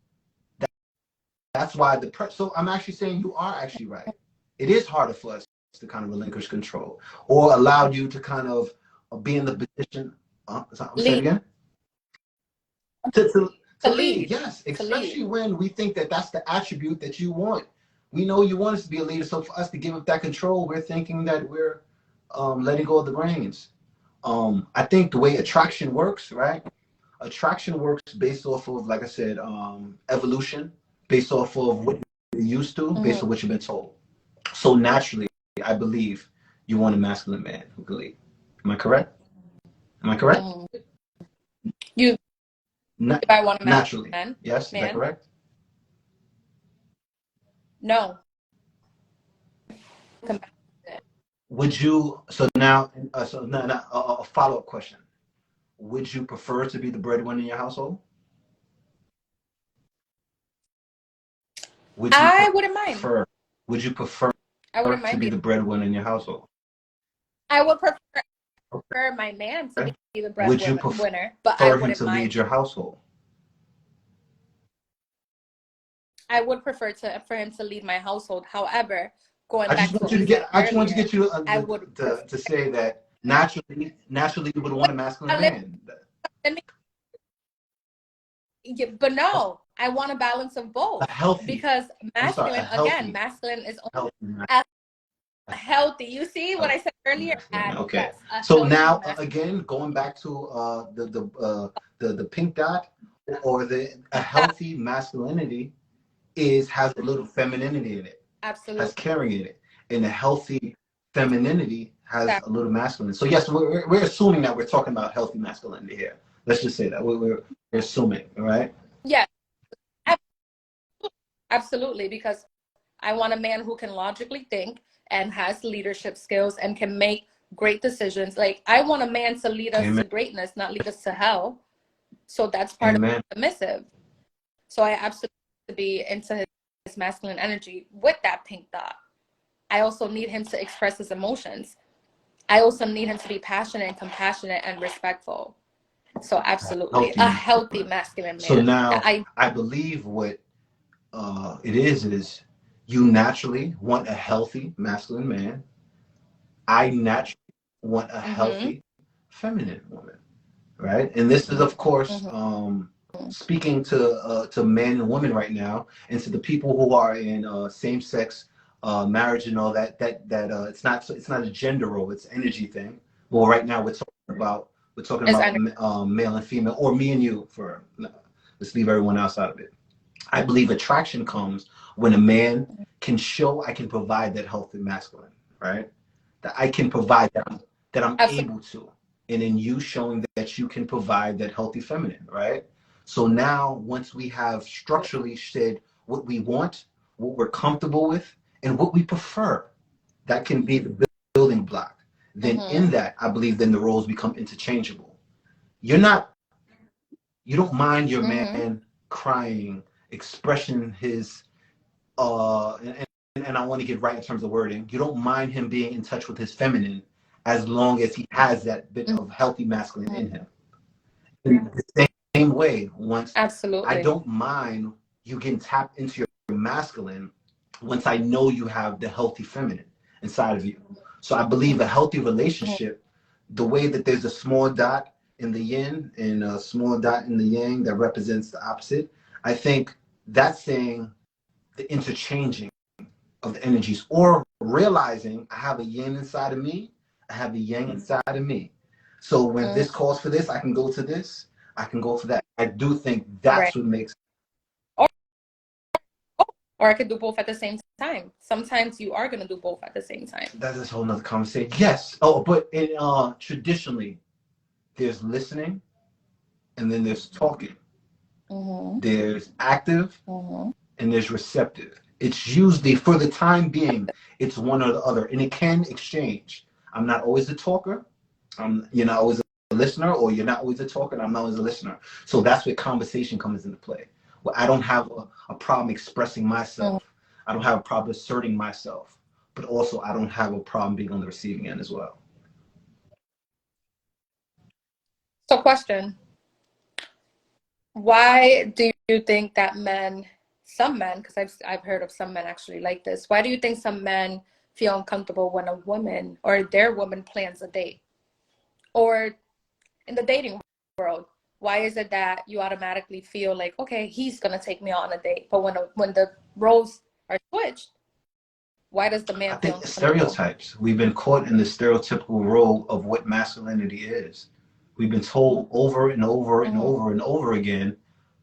That's why the pressure. So I'm actually saying you are actually right. It is harder for us to kind of relinquish control or allow you to kind of be in the position. Say it again. To lead, yes, especially when we think that that's the attribute that you want. We know you want us to be a leader, so for us to give up that control, we're thinking that we're letting go of the reins. I think the way attraction works, right? Attraction works based off of, like I said, evolution, based off of what you're used to, based on what you've been told. So naturally, I believe you want a masculine man who can lead. Am I correct? Am I correct? You if I want a naturally. Man? Yes, is that correct? No. Would you? So now, a follow-up question. Would you prefer to be the breadwinner in your household? I wouldn't mind. Would you prefer I wouldn't mind to be the breadwinner in your household? I would prefer my man to be the Would you breadwinner, but prefer I him wouldn't to mind. lead your household? I would prefer for him to lead my household. However, I just want you to get you to say that naturally you would want a masculine man. Yeah, but no, I want a balance of both. A healthy, because masculine, again, masculine is healthy. You see what I said earlier? Okay. Yes, so now again, going back to the pink dot or a healthy masculinity has a little femininity in it. Absolutely. Has carrying it. And a healthy femininity has a little masculine. So yes, we're assuming that we're talking about healthy masculinity here. Let's just say that we're assuming, right? Yeah, absolutely. Because I want a man who can logically think and has leadership skills and can make great decisions. Like, I want a man to lead us to greatness, not lead us to hell. So that's part of submissive. So I absolutely be into his masculine energy with that pink dot. I also need him to express his emotions. I also need him to be passionate and compassionate and respectful. So absolutely, a healthy masculine man. So now I believe what it is you naturally want a healthy masculine man. I naturally want a healthy feminine woman, right? And this is, of course, speaking to men and women right now, and to the people who are in same-sex marriage and all that. It's not a gender role; it's an energy thing. Well, right now we're talking about male and female, or me and you. Let's leave everyone else out of it. I believe attraction comes when a man can show I can provide that healthy masculine, right? That I can provide that I'm able to. And in you showing that you can provide that healthy feminine, right? So now once we have structurally said what we want, what we're comfortable with, and what we prefer, that can be the building block. Then in that, I believe then the roles become interchangeable. You don't mind your man crying, expressing his and I want to get right in terms of wording. You don't mind him being in touch with his feminine as long as he has that bit of healthy masculine in him. In the same way, I don't mind you getting tapped into your masculine once I know you have the healthy feminine inside of you. So I believe a healthy relationship, the way that there's a small dot in the yin and a small dot in the yang that represents the opposite, I think that's saying the interchanging of the energies, or realizing I have a yin inside of me, I have a yang inside of me. So when this calls for this, I can go to this, I can go for that. I do think that's what makes Or I could do both at the same time. Sometimes you are going to do both at the same time. That's a whole nother conversation. Yes. Oh, but in traditionally, there's listening, and then there's talking. There's active, and there's receptive. It's usually, for the time being, it's one or the other, and it can exchange. I'm not always a talker. You're not always a listener, or you're not always a talker, and I'm not always a listener. So that's where conversation comes into play. Well, I don't have a problem expressing myself. I don't have a problem asserting myself, but also I don't have a problem being on the receiving end as well. So, question. Why do you think that some men, because I've heard of some men actually like this, why do you think some men feel uncomfortable when a woman or their woman plans a date? Or in the dating world, why is it that you automatically feel like, okay, he's going to take me on a date? But when the roles are switched, why does the man feel uncomfortable? Stereotypes. We've been caught in the stereotypical role of what masculinity is. We've been told over and over and over and over again,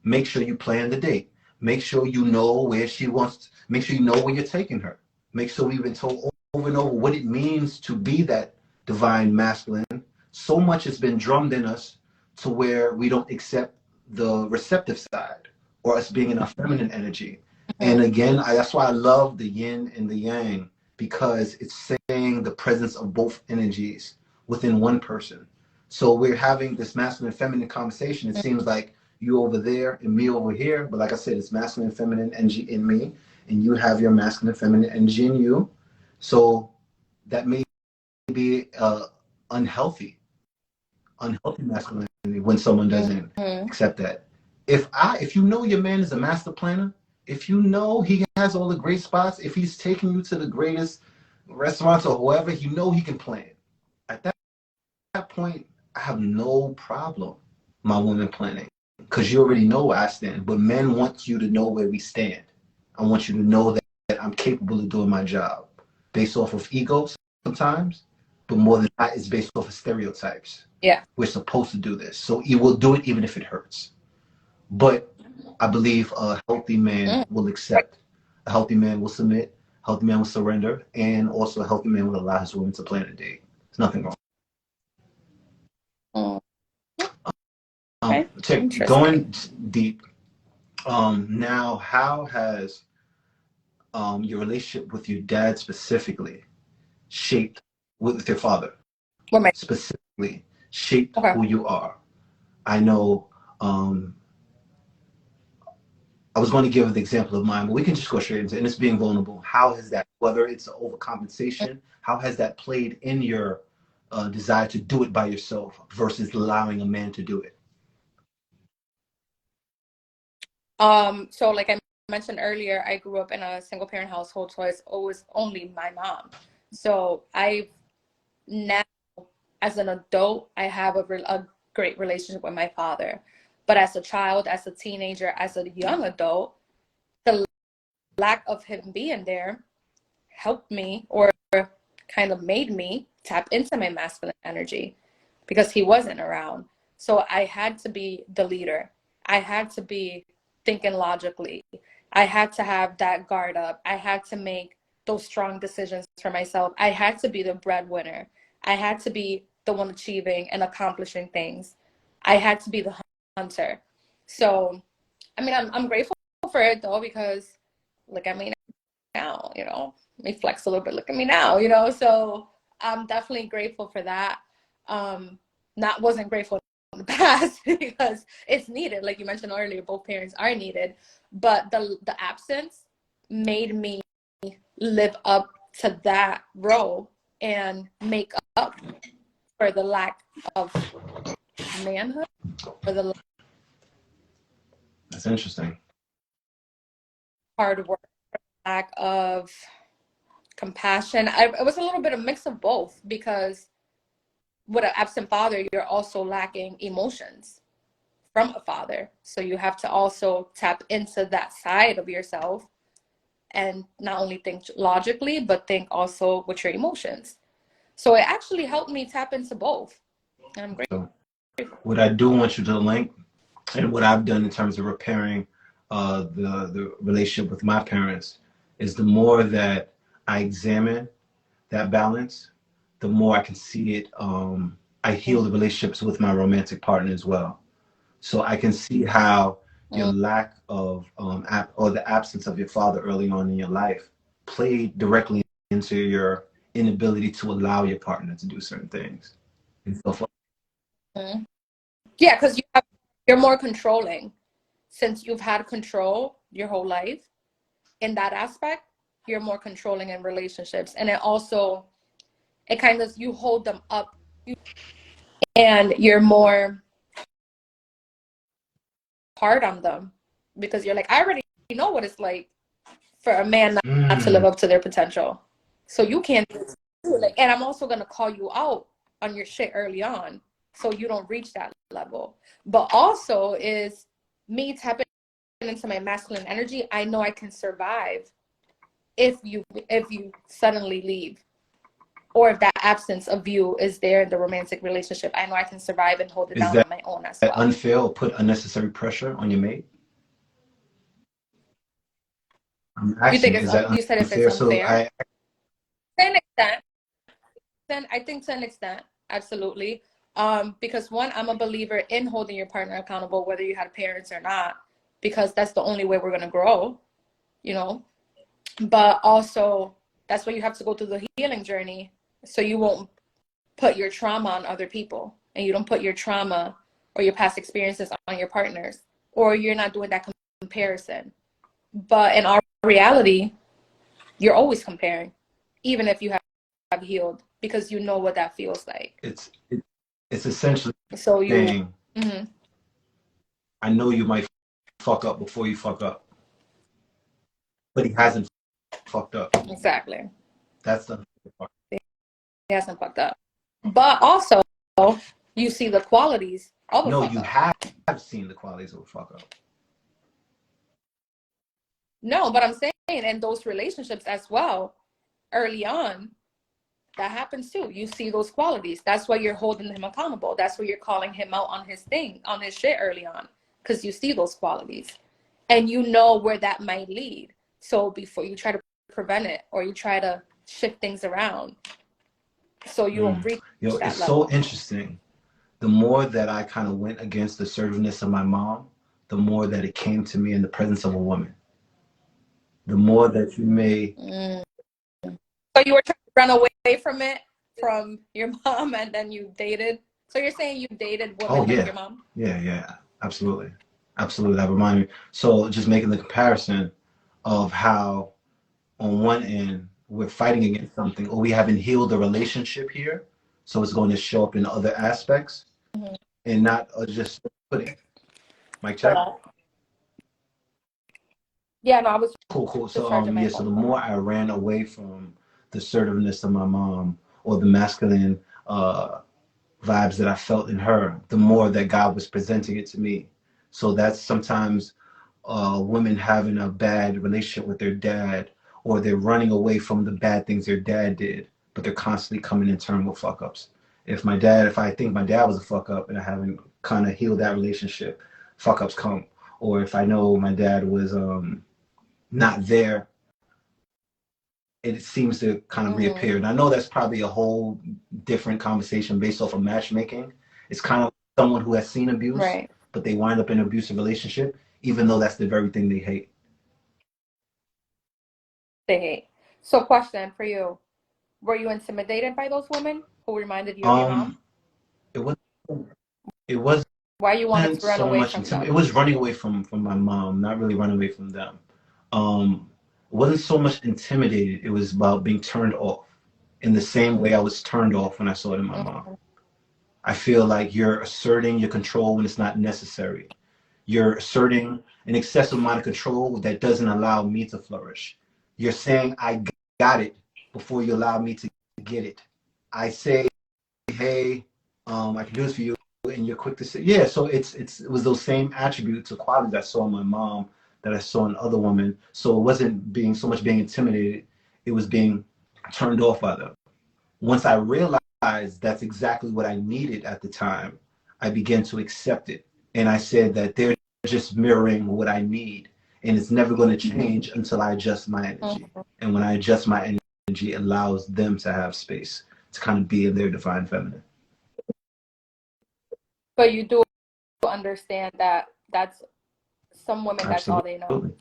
make sure you plan the date. Make sure you know where she wants, make sure you know where you're taking her. Make sure we've been told over and over what it means to be that divine masculine. So much has been drummed in us to where we don't accept the receptive side, or us being in our feminine energy. And again, that's why I love the yin and the yang, because it's saying the presence of both energies within one person. So we're having this masculine and feminine conversation. It seems like you over there and me over here, but like I said, it's masculine and feminine energy in me, and you have your masculine and feminine energy in you. So that may be unhealthy masculinity when someone doesn't accept that. If you know your man is a master planner, if you know he has all the great spots, if he's taking you to the greatest restaurants or whoever, you know he can plan. At that point, I have no problem my woman planning, because you already know where I stand. But men want you to know where we stand. I want you to know that I'm capable of doing my job based off of ego sometimes, but more than that, it's based off of stereotypes. Yeah. We're supposed to do this. So you will do it even if it hurts. But I believe a healthy man will accept, a healthy man will submit, a healthy man will surrender, and also a healthy man will allow his woman to plan a date. There's nothing wrong. Going deep, now, how has your relationship with your dad specifically shaped, with your father specifically shaped who you are? I know, I was going to give the example of mine, but we can just go straight into it. And it's being vulnerable. How has that, whether it's overcompensation, how has that played in your desire to do it by yourself versus allowing a man to do it? So like I mentioned earlier, I grew up in a single parent household, so it's always only my mom. So now, as an adult, I have a great relationship with my father. But as a child, as a teenager, as a young adult, the lack of him being there helped me, or kind of made me tap into my masculine energy, because he wasn't around. So I had to be the leader. I had to be thinking logically. I had to have that guard up. I had to make those strong decisions for myself. I had to be the breadwinner. I had to be the one achieving and accomplishing things. I had to be the hunter. So, I mean, I'm grateful for it though, because look at me now, let me flex a little bit. Look at me now, so I'm definitely grateful for that. Wasn't grateful in the past because it's needed. Like you mentioned earlier, both parents are needed, but the absence made me live up to that role and make up for the lack of manhood, or the That's interesting. hard work, lack of compassion. It was a little bit of mix of both, because with an absent father, you're also lacking emotions from a father. So you have to also tap into that side of yourself and not only think logically, but think also with your emotions. So it actually helped me tap into both. And I'm grateful. So what I do want you to link, and what I've done in terms of repairing the relationship with my parents is the more that I examine that balance, the more I can see it. I heal the relationships with my romantic partner as well. So I can see how your lack of or the absence of your father early on in your life played directly into your inability to allow your partner to do certain things and stuff like Mm-hmm. Yeah, because you're more controlling. Since you've had control your whole life in that aspect, you're more controlling in relationships. And it kind of, you hold them up and you're more hard on them because you're like, I already know what it's like for a man not to live up to their potential. So you can't do it. Like, and I'm also going to call you out on your shit early on so you don't reach that level. But also is me tapping into my masculine energy. I know I can survive if you suddenly leave, or if that absence of you is there in the romantic relationship. I know I can survive and hold it is down on my own as that well. unfair or put unnecessary pressure on your mate? I'm You think asking, it's is that you said if it's unfair? So unfair? To an extent. Then I think to an extent, absolutely. Because one, I'm a believer in holding your partner accountable, whether you had parents or not, because that's the only way we're gonna grow, you know. But also, that's why you have to go through the healing journey, so you won't put your trauma on other people, and you don't put your trauma or your past experiences on your partners, or you're not doing that comparison. But in our reality, you're always comparing, even if you have healed, because you know what that feels like. It's essentially So you, saying, mm-hmm. I know you might fuck up before you fuck up, but he hasn't fucked up. Exactly. That's the part. He hasn't fucked up. But also, you see the qualities of a No, fuck you up. have seen the qualities of a fuck up. No, but I'm saying in those relationships as well, early on, that happens too. You see those qualities. That's why you're holding him accountable. That's why you're calling him out on his thing, on his shit early on, because you see those qualities and you know where that might lead. So before you try to prevent it or you try to shift things around, so you don't reach that It's level. so interesting. The more that I kind of went against the assertiveness of my mom, the more that it came to me in the presence of a woman. The more that you may. So you were trying to run away from it, from your mom, and then you dated. So you're saying you dated women Oh like yeah, your mom? yeah, absolutely, absolutely. That reminded me. So just making the comparison of how on one end we're fighting against something, or we haven't healed the relationship here, so it's going to show up in other aspects, Mm-hmm. and not just putting. Mic check. Yeah, no, I was Cool. So discharging my yeah. So phone. the Go ahead. more I ran away from the assertiveness of my mom or the masculine vibes that I felt in her, the more that God was presenting it to me. So that's sometimes women having a bad relationship with their dad, or they're running away from the bad things their dad did, but they're constantly coming in turn with fuck ups. If I think my dad was a fuck up and I haven't kind of healed that relationship, fuck ups come. Or if I know my dad was not there, it seems to kind of Mm-hmm. reappear. And I know that's probably a whole different conversation based off of matchmaking. It's kind of someone who has seen abuse, Right. but they wind up in an abusive relationship, even though that's the very thing they hate. They hate. So, question for you: were you intimidated by those women who reminded you of your mom? Um, it was it wasn't Why you wanted to run so away much from it them? was running away from my mom, not really running away from them. It wasn't so much intimidated. It was about being turned off in the same way I was turned off when I saw it in my mom. Mm-hmm. I feel like you're asserting your control when it's not necessary. You're asserting an excessive amount of control that doesn't allow me to flourish. You're saying, I got it before you allow me to get it. I say, hey, I can do this for you. And you're quick to say, yeah. So it was those same attributes or qualities I saw in my mom that I saw in other women. So it wasn't being so much being intimidated, it was being turned off by them. Once I realized that's exactly what I needed at the time, I began to accept it. And I said that they're just mirroring what I need. and it's never going to change until I adjust my energy. And when I adjust my energy, it allows them to have space to kind of be in their divine feminine. But you do understand that that's some women, that's all Absolutely. they know.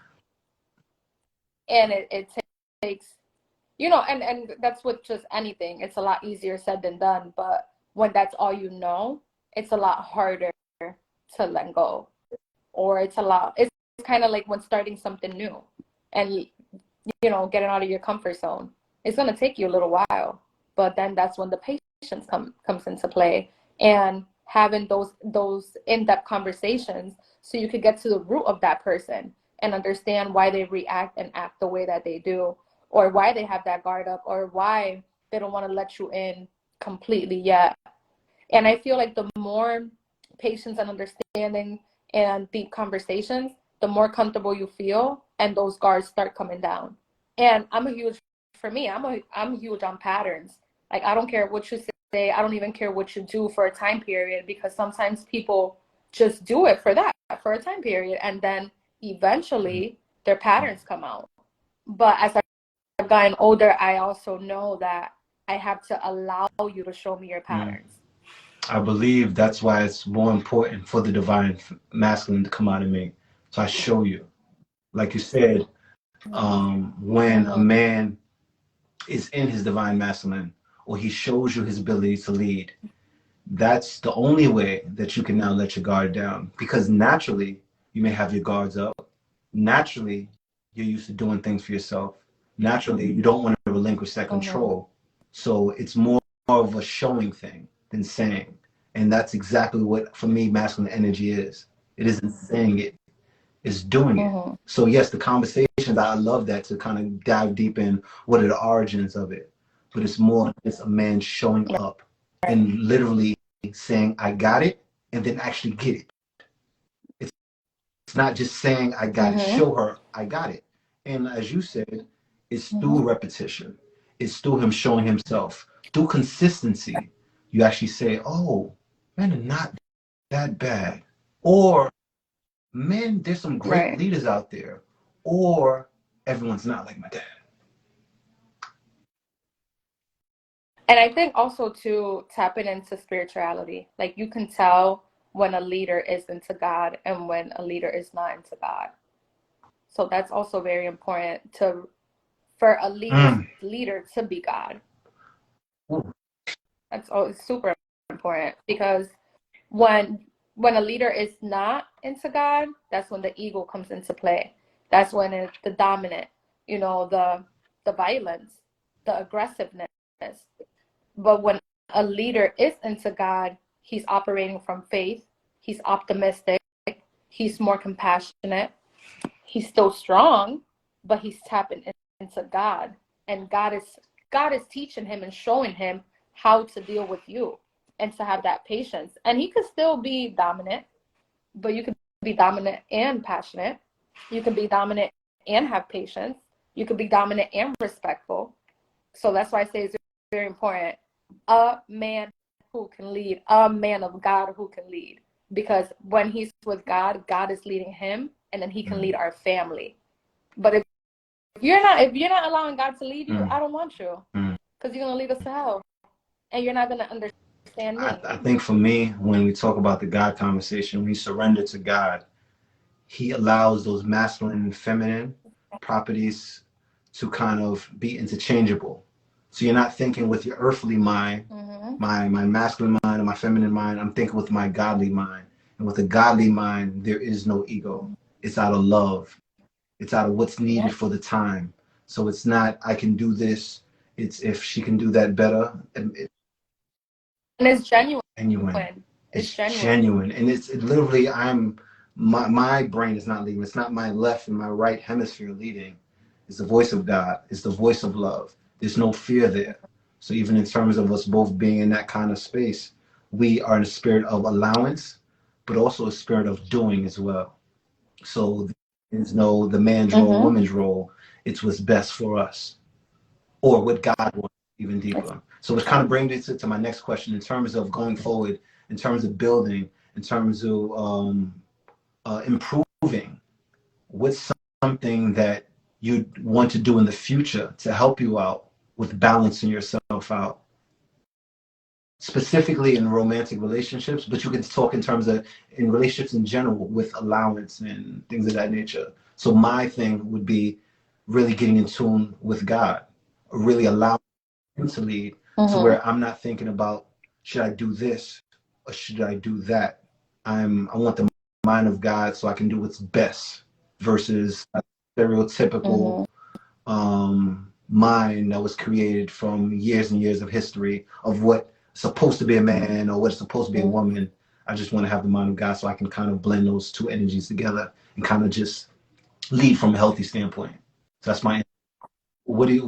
And it takes, you know, and that's with just anything. It's a lot easier said than done. But when that's all you know, it's a lot harder to let go. Or it's kind of like when starting something new and, you know, getting out of your comfort zone. It's going to take you a little while. But then that's when the patience comes into play. And having those in-depth conversations so you could get to the root of that person and understand why they react and act the way that they do, or why they have that guard up, or why they don't want to let you in completely yet. And I feel like the more patience and understanding and deep conversations, the more comfortable you feel, and those guards start coming down. And I'm huge on patterns. Like, I don't care what you say. I don't even care what you do for a time period, because sometimes people just do it for a time period, and then eventually their patterns come out. But as I've gotten older, I also know that I have to allow you to show me your patterns. I believe that's why it's more important for the divine masculine to come out of me. So I show you. Like you said, when a man is in his divine masculine, or he shows you his ability to lead, that's the only way that you can now let your guard down. Because naturally, you may have your guards up. Naturally, you're used to doing things for yourself. Naturally, you don't want to relinquish that control. So it's more of a showing thing than saying. And that's exactly what, for me, masculine energy is. It isn't saying it, it's doing it. So yes, the conversations, I love that, to kind of dive deep in what are the origins of it. But it's more, it's a man showing up and literally saying, I got it, and then actually get it. It's not just saying, I got it. Show her, I got it. And as you said, it's through repetition. It's through him showing himself. Through consistency, you actually say, oh, men are not that bad. Or, men, there's some great leaders out there. Or, everyone's not like my dad. And I think also to tapping into spirituality, like, you can tell when a leader is into God and when a leader is not into God. So that's also very important for a leader to be God. That's always super important, because when a leader is not into God, that's when the ego comes into play. That's when it's the dominant, you know, the violence, the aggressiveness. But when a leader is into God, he's operating from faith, he's optimistic, he's more compassionate, he's still strong, but he's tapping into God. And God is teaching him and showing him how to deal with you and to have that patience. And he could still be dominant, but you could be dominant and passionate. You can be dominant and have patience. You could be dominant and respectful. So that's why I say it's very important. A man who can lead, a man of God who can lead. Because when he's with God, God is leading him, and then he can lead our family. But if you're not allowing God to lead you, I don't want you. Because you're going to lead us to hell. And you're not going to understand me. I think for me, when we talk about the God conversation, when you surrender to God, he allows those masculine and feminine properties to kind of be interchangeable. So you're not thinking with your earthly mind, my masculine mind and my feminine mind. I'm thinking with my godly mind. And with a godly mind, there is no ego. It's out of love. It's out of what's needed for the time. So it's not, I can do this. It's if she can do that better. And it's genuine. It's genuine. And it's literally, my brain is not leading. It's not my left and my right hemisphere leading. It's the voice of God. It's the voice of love. There's no fear there. So even in terms of us both being in that kind of space, we are in a spirit of allowance, but also a spirit of doing as well. So there's no the man's role, woman's role. It's what's best for us, or what God wants, even deeper. So which kind of brings me to my next question in terms of going forward, in terms of building, in terms of improving. What's something that you want to do in the future to help you out with balancing yourself out, specifically in romantic relationships, but you can talk in terms of in relationships in general with allowance and things of that nature. So my thing would be really getting in tune with God, really allowing Him to lead, to where I'm not thinking about, should I do this or should I do that? I want the mind of God so I can do what's best versus a stereotypical mind that was created from years and years of history of what's supposed to be a man or what's supposed to be a woman. I just want to have the mind of God so I can kind of blend those two energies together and kind of just lead from a healthy standpoint. So that's my. What do you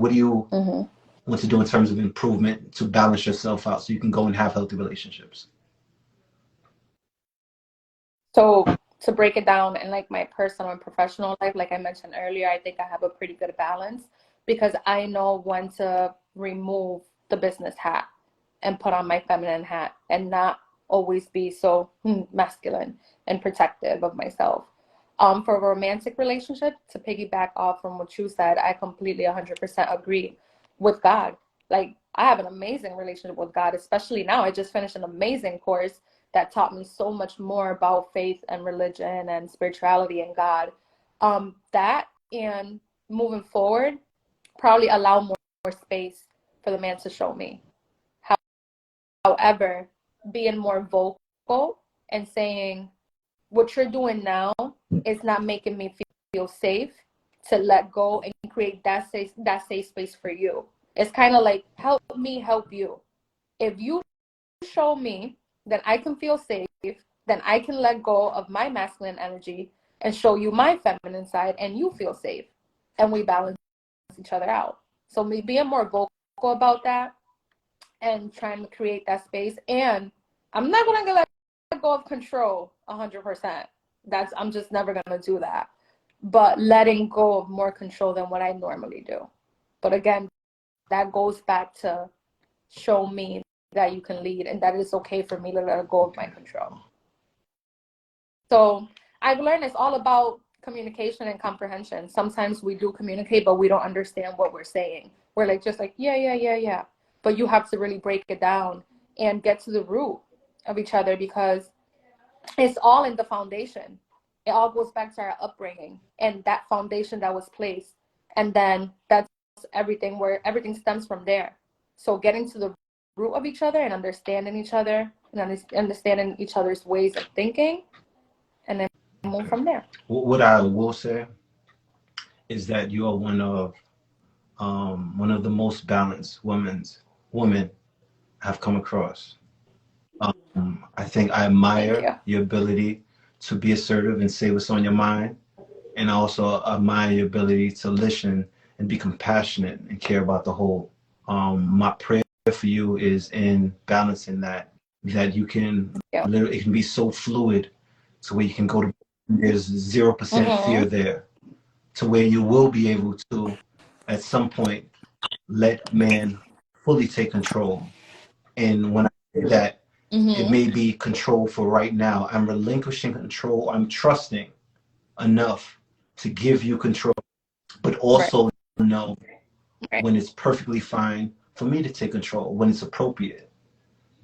want to do in terms of improvement to balance yourself out so you can go and have healthy relationships? So to break it down in like my personal and professional life, like I mentioned earlier, I think I have a pretty good balance because I know when to remove the business hat and put on my feminine hat and not always be so masculine and protective of myself. For a romantic relationship, to piggyback off from what you said, I completely 100% agree with God. Like, I have an amazing relationship with God, especially now. I just finished an amazing course that taught me so much more about faith and religion and spirituality and God. That and moving forward, probably allow more space for the man to show me. However, being more vocal and saying, what you're doing now is not making me feel safe to let go and create that safe space for you. It's kind of like, help me help you. If you show me that I can feel safe, then I can let go of my masculine energy and show you my feminine side, and you feel safe, and we balance each other out. So me being more vocal about that and trying to create that space. And I'm not gonna let go of control 100%. I'm just never gonna do that. But letting go of more control than what I normally do. But again, that goes back to show me that you can lead and that it's okay for me to let go of my control. So I've learned it's all about communication and comprehension. Sometimes we do communicate, but we don't understand what we're saying. We're like, just like, yeah. But you have to really break it down and get to the root of each other because it's all in the foundation. It all goes back to our upbringing and that foundation that was placed. And then that's everything where everything stems from there. So getting to the root of each other and understanding each other and understanding each other's ways of thinking and then move from there. What I will say is that you are one of the most balanced women I've come across. I think I admire your ability to be assertive and say what's on your mind, and I also admire your ability to listen and be compassionate and care about the whole. My prayer for you is in balancing that you can literally, it can be so fluid to where you can go to, there's 0% fear there, to where you will be able to at some point let man fully take control. And when I say that, it may be control for right now. I'm relinquishing control. I'm trusting enough to give you control, but also know when it's perfectly fine for me to take control, when it's appropriate.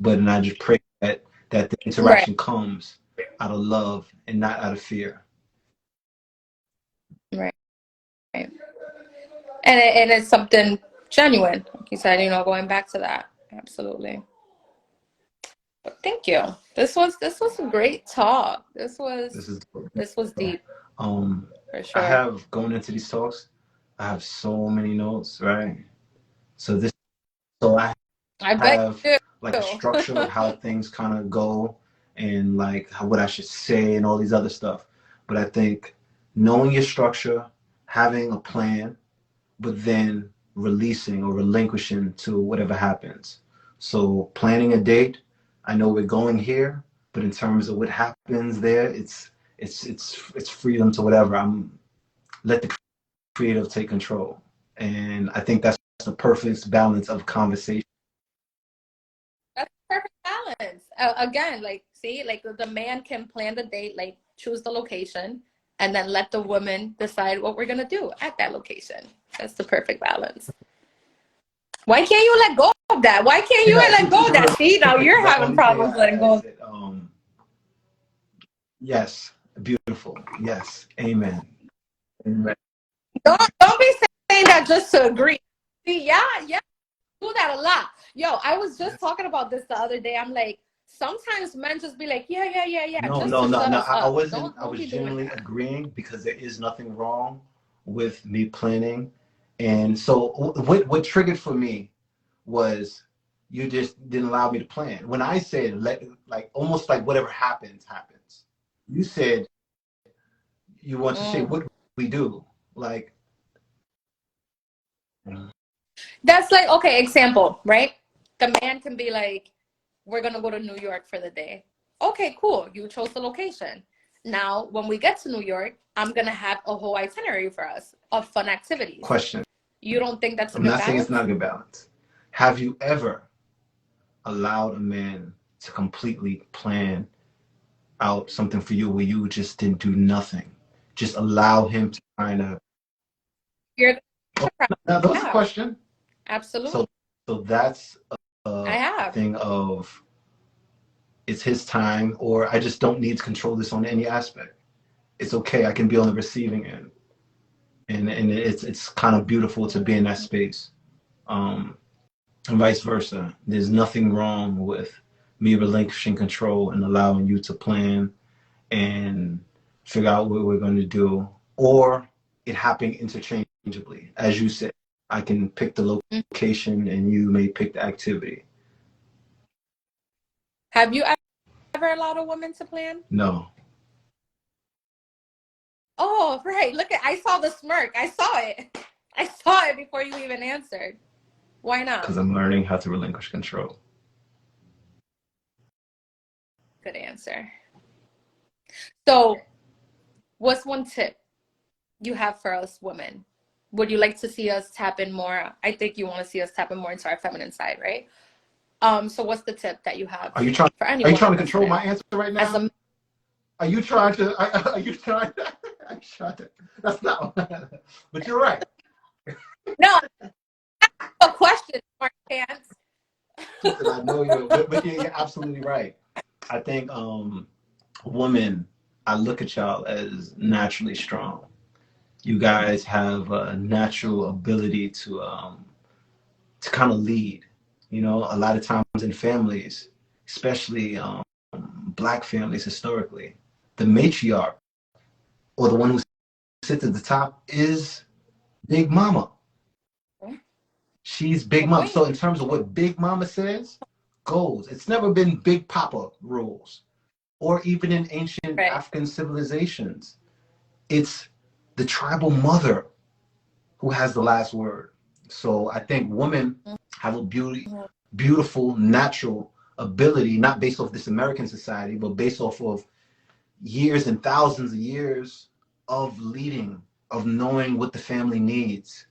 But and I just pray that the interaction comes out of love and not out of fear. Right. And it's something genuine, like you said, going back to that. Absolutely. But thank you. This was a great talk. This was deep. For sure. I have going into these talks, I have so many notes, right? So I have like a structure of how things kind of go and like what I should say and all these other stuff. But I think knowing your structure, having a plan, but then releasing or relinquishing to whatever happens. So planning a date, I know we're going here, but in terms of what happens there, it's freedom to whatever. Let the creative take control, and I think that's the perfect balance of conversation. That's perfect balance. Again, like, see, like the man can plan the date, like choose the location, and then let the woman decide what we're gonna do at that location. That's the perfect balance. Why can't you let go of that? Why can't you let go of that? See, now you're The having only thing problems letting go of said, yes, beautiful. Yes, amen. Amen. Don't be saying that just to agree. See, yeah, do that a lot. Yo, I was just talking about this the other day. I'm like, sometimes men just be like, yeah, No, just no, to no, shut no. us I up. wasn't. I Don't was be doing genuinely that. agreeing because there is nothing wrong with me planning. And so, what triggered for me was you just didn't allow me to plan. When I said let, like almost like whatever happens, happens. You said you want to say what we do, like. That's like, okay, example, right? The man can be like, we're gonna go to New York for the day. Okay, cool. You chose the location. Now, when we get to New York, I'm gonna have a whole itinerary for us of fun activities. Question. You don't think that's a I'm good not saying balance? it's not a good balance. Have you ever allowed a man to completely plan out something for you where you just didn't do nothing? Just allow him to kind of. You're Now, that was a question. absolutely. So that's I a have. thing of it's his time, or I just don't need to control this on any aspect. It's okay. I can be on the receiving end, and it's kind of beautiful to be in that space, and vice versa. There's nothing wrong with me relinquishing control and allowing you to plan and figure out what we're going to do, or it happening interchangeably. As you said, I can pick the location and you may pick the activity. Have you ever allowed a woman to plan? No. Oh, right. Look at, I saw the smirk. I saw it. I saw it before you even answered. Why not? Because I'm learning how to relinquish control. Good answer. So, what's one tip you have for us women? Would you like to see us tap in more? I think you want to see us tap in more into our feminine side, right? So what's the tip that you have Are you trying? for any Are you woman trying to control listening? my answer right As now? a Are you trying to? Are you trying to? I'm trying to. That's not. But you're right. no, a question, Mark Pants. Listen, I know you, but you're absolutely right. I think women, I look at y'all as naturally strong. You guys have a natural ability to kind of lead. You know, a lot of times in families, especially black families historically, the matriarch or the one who sits at the top is Big Mama. She's Big Mama. So in terms of what Big Mama says, goes. It's never been Big Papa rules, or even in ancient African civilizations. It's the tribal mother who has the last word. So I think women have a beautiful, natural ability, not based off this American society, but based off of years and thousands of years of leading, of knowing what the family needs.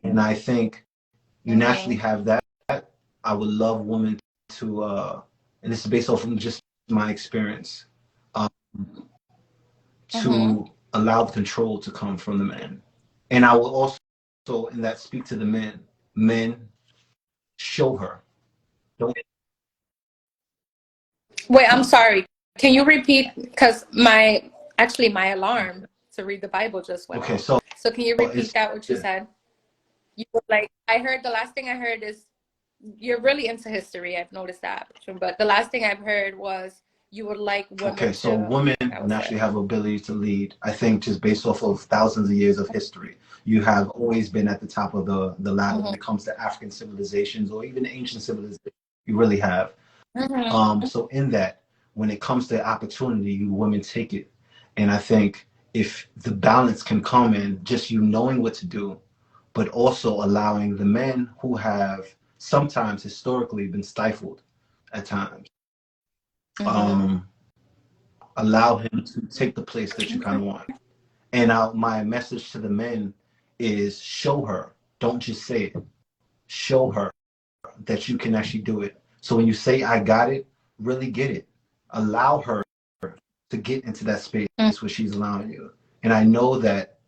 And I think you naturally have that. I would love women to, and this is based off of just my experience, um, to allow the control to come from the man. And I will also, in that, speak to the men. Men, show her. Don't. Wait, I'm sorry. Can you repeat? Because my alarm to read the Bible just went Okay, off. so So can you repeat that what you yeah. said? You were like, I heard the last thing I heard is you're really into history. I've noticed that. But the last thing I've heard was you would like women Okay, so women naturally have ability to lead. I think just based off of thousands of years of history, you have always been at the top of the ladder when it comes to African civilizations or even ancient civilizations. You really have. So in that, when it comes to opportunity, you women take it. And I think if the balance can come in just you knowing what to do, but also allowing the men who have sometimes historically been stifled at times, allow him to take the place that you kind of want. And my message to the men is show her, don't just say it. Show her that you can actually do it. So when you say I got it, really get it. Allow her to get into that space where she's allowing you. And I know that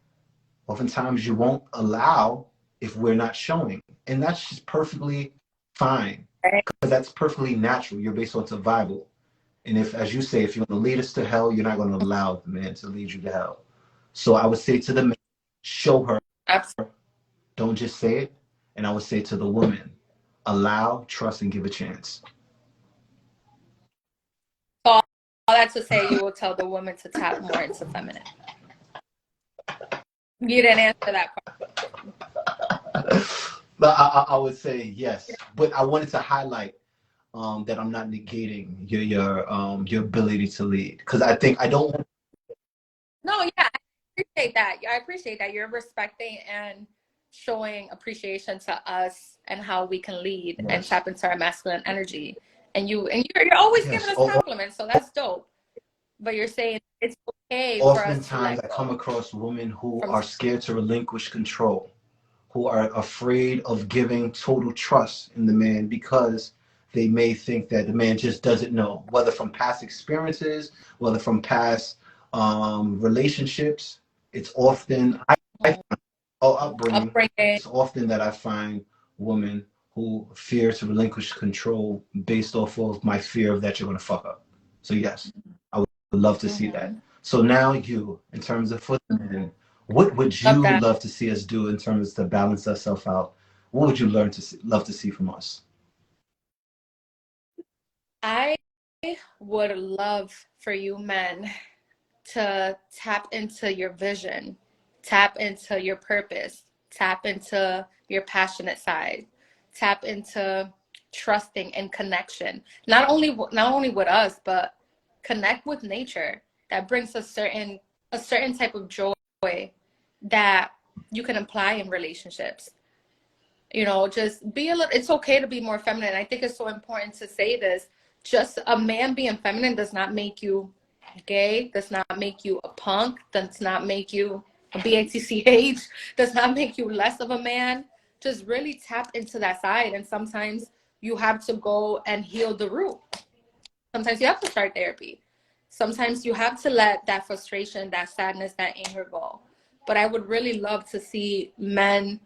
oftentimes you won't allow if we're not showing. And that's just perfectly fine, because that's perfectly natural. You're based on survival. And if, as you say, if you want to lead us to hell, you're not going to allow the man to lead you to hell. So I would say to the man, show her. Absolutely. Don't just say it. And I would say to the woman, allow, trust, and give a chance. So all that to say, you will tell the woman to tap more into feminine. You didn't answer that question. But I would say yes. But I wanted to highlight that I'm not negating your ability to lead, because I think I don't. No, yeah, I appreciate that. I appreciate that you're respecting and showing appreciation to us and how we can lead Yes. and tap into our masculine energy. And you're always Yes. giving us compliments, so that's dope. But you're saying it's okay for us to Oftentimes, let I go. come across women who are scared to relinquish control, who are afraid of giving total trust in the man because they may think that the man just doesn't know, whether from past experiences, whether from past relationships. It's often upbringing. It's often that I find women who fear to relinquish control based off of my fear of that you're going to fuck up. So yes, I would love to see that. So now you, in terms of for the men, what would you love to see us do in terms to balance ourselves out? What would you love to see from us? I would love for you men to tap into your vision, tap into your purpose, tap into your passionate side, tap into trusting and connection. Not only with us, but connect with nature. That brings a certain type of joy that you can apply in relationships. Just be a little, it's okay to be more feminine. I think it's so important to say this. Just a man being feminine does not make you gay, does not make you a punk, does not make you a BATCH, does not make you less of a man. Just really tap into that side. And sometimes you have to go and heal the root. Sometimes you have to start therapy. Sometimes you have to let that frustration, that sadness, that anger go. But I would really love to see men,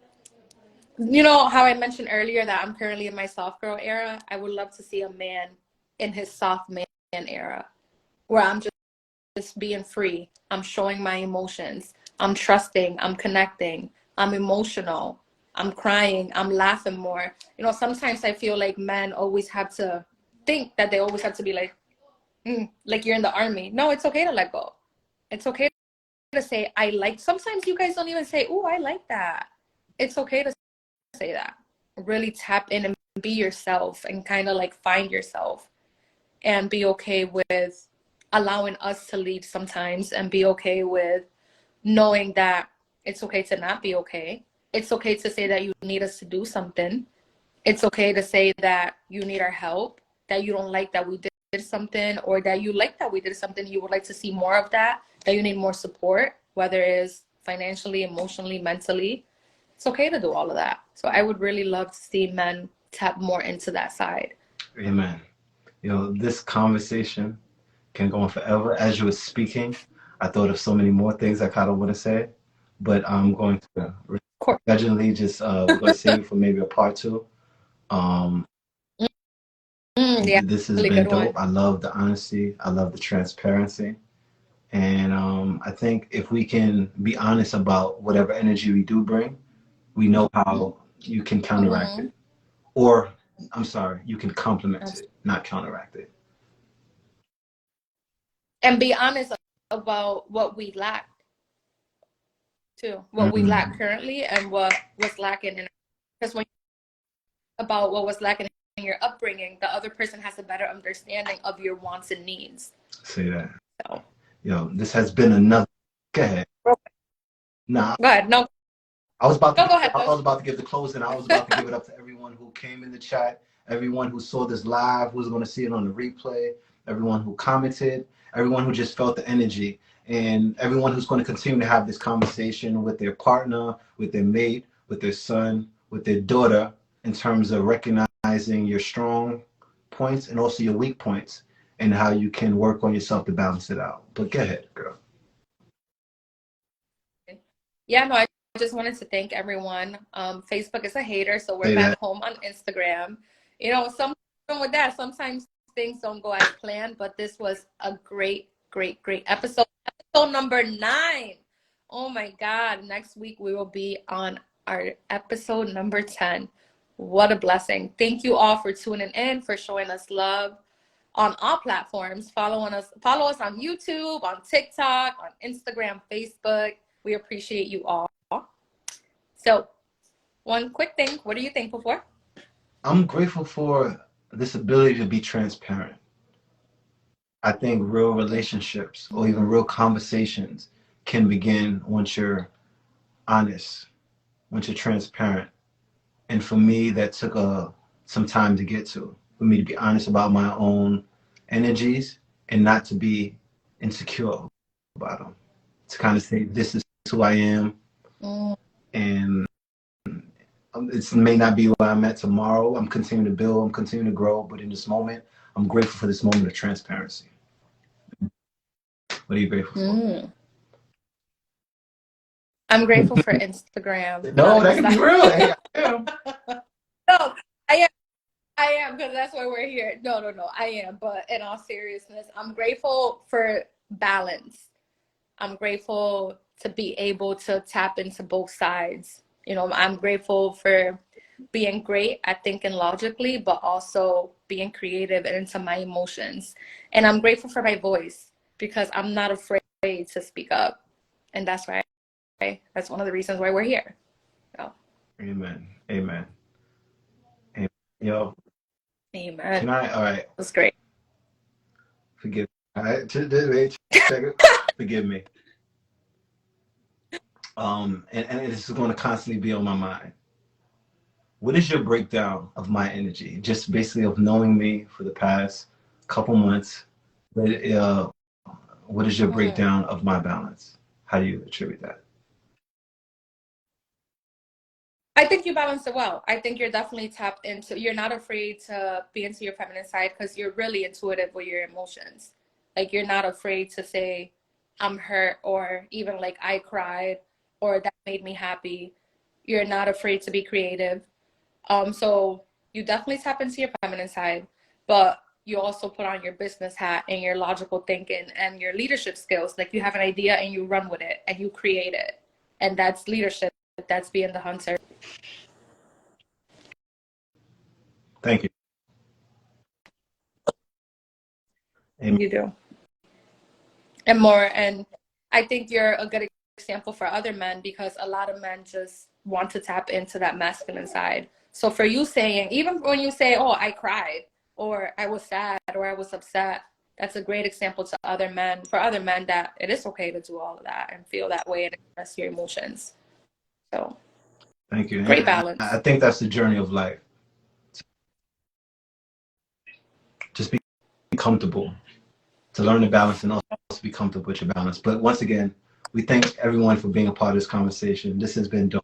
how I mentioned earlier that I'm currently in my soft girl era. I would love to see a man in his soft man era, where I'm just being free. I'm showing my emotions. I'm trusting. I'm connecting. I'm emotional. I'm crying. I'm laughing more. Sometimes I feel like men always have to think that they always have to be like you're in the army. No, it's okay to let go. It's okay to say, I like. Sometimes you guys don't even say, "Oh, I like that." It's okay to say that. Really tap in and be yourself and kind of like find yourself and be okay with allowing us to lead sometimes, and be okay with knowing that it's okay to not be okay. It's okay to say that you need us to do something. It's okay to say that you need our help, that you don't like that we did something, or that you like that we did something, you would like to see more of that you need more support, whether it's financially, emotionally, mentally. It's okay to do all of that. So I would really love to see men tap more into that side. Amen. This conversation can go on forever. As you were speaking, I thought of so many more things I kind of want to say, but I'm going to originally just we're going to save it for maybe a part two. Yeah, this has really been good dope. one. I love the honesty. I love the transparency. And I think if we can be honest about whatever energy we do bring, we know how you can counteract it. Or, I'm sorry, you can complement it, not counteract it. And be honest about what we lack too, what we lack currently, and what was lacking in. Because when about what was lacking in your upbringing, the other person has a better understanding of your wants and needs. Say that. So. This has been another. Go ahead. Nah. Go ahead. No. I was about to. No, go ahead. I was about to give the close, and I was about to give it up to everyone who came in the chat, everyone who saw this live, who's going to see it on the replay, everyone who commented, everyone who just felt the energy, and everyone who's going to continue to have this conversation with their partner, with their mate, with their son, with their daughter, in terms of recognizing your strong points and also your weak points, and how you can work on yourself to balance it out. But go ahead, girl. Yeah, no, I just wanted to thank everyone. Facebook is a hater, so we're back home on Instagram. You know, with that, sometimes things don't go as planned, but this was a great, great, great episode. Episode number 9. Oh my God. Next week we will be on our episode number 10. What a blessing. Thank you all for tuning in, for showing us love on all platforms. Follow us on YouTube, on TikTok, on Instagram, Facebook. We appreciate you all. So, one quick thing. What are you thankful for? I'm grateful for this ability to be transparent. I think real relationships or even real conversations can begin once you're honest, once you're transparent. And for me, that took some time to get to. For me to be honest about my own energies and not to be insecure about them. To kind of say, this is who I am. And it may not be where I'm at tomorrow. I'm continuing to build, I'm continuing to grow. But in this moment, I'm grateful for this moment of transparency. What are you grateful for? I'm grateful for Instagram. No, that can be real. Hey, I am. No, I am, because that's why we're here. No, I am. But in all seriousness, I'm grateful for balance. I'm grateful to be able to tap into both sides. You know, I'm grateful for being great at thinking logically, but also being creative and into my emotions. And I'm grateful for my voice, because I'm not afraid to speak up. And that's why that's one of the reasons why we're here. So. Amen. Amen. Amen. Yo. Amen. Can I? All right. That's great. Forgive me. All right. Check it. Forgive me. And this is going to constantly be on my mind. What is your breakdown of my energy? Just basically of knowing me for the past couple months. What is your breakdown of my balance? How do you attribute that? I think you balance it well. I think you're definitely tapped into, you're not afraid to be into your feminine side, because you're really intuitive with your emotions. Like, you're not afraid to say, I'm hurt, or even like, I cried, or that made me happy. You're not afraid to be creative. So you definitely tap into your feminine side, but you also put on your business hat and your logical thinking and your leadership skills. Like, you have an idea and you run with it and you create it. And that's leadership. That's being the hunter. Thank you. Amen. You do. And more. And I think you're a good example for other men, because a lot of men just want to tap into that masculine side. So for you saying, even when you say, oh, I cried, or I was sad, or I was upset, that's a great example to other men, for other men, that it is okay to do all of that and feel that way and express your emotions. So thank you. Great And balance. I think that's the journey of life. Just be comfortable, to learn to balance and also be comfortable with your balance. But once again, we thank everyone for being a part of this conversation. This has been dope.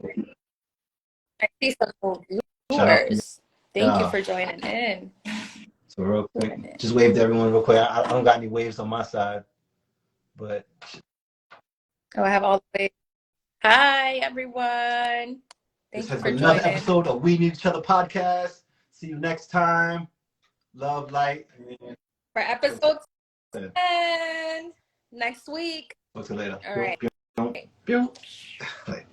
I see some Shout out to viewers. Thank you for joining in. So real quick, just wave to everyone real quick. I don't got any waves on my side, but I have all the waves. Hi, everyone. This Thank you has for been another joining. episode of We Need Each Other podcast. See you next time. Love, light. For episode 10 next week. Talk to you later. All right. Like,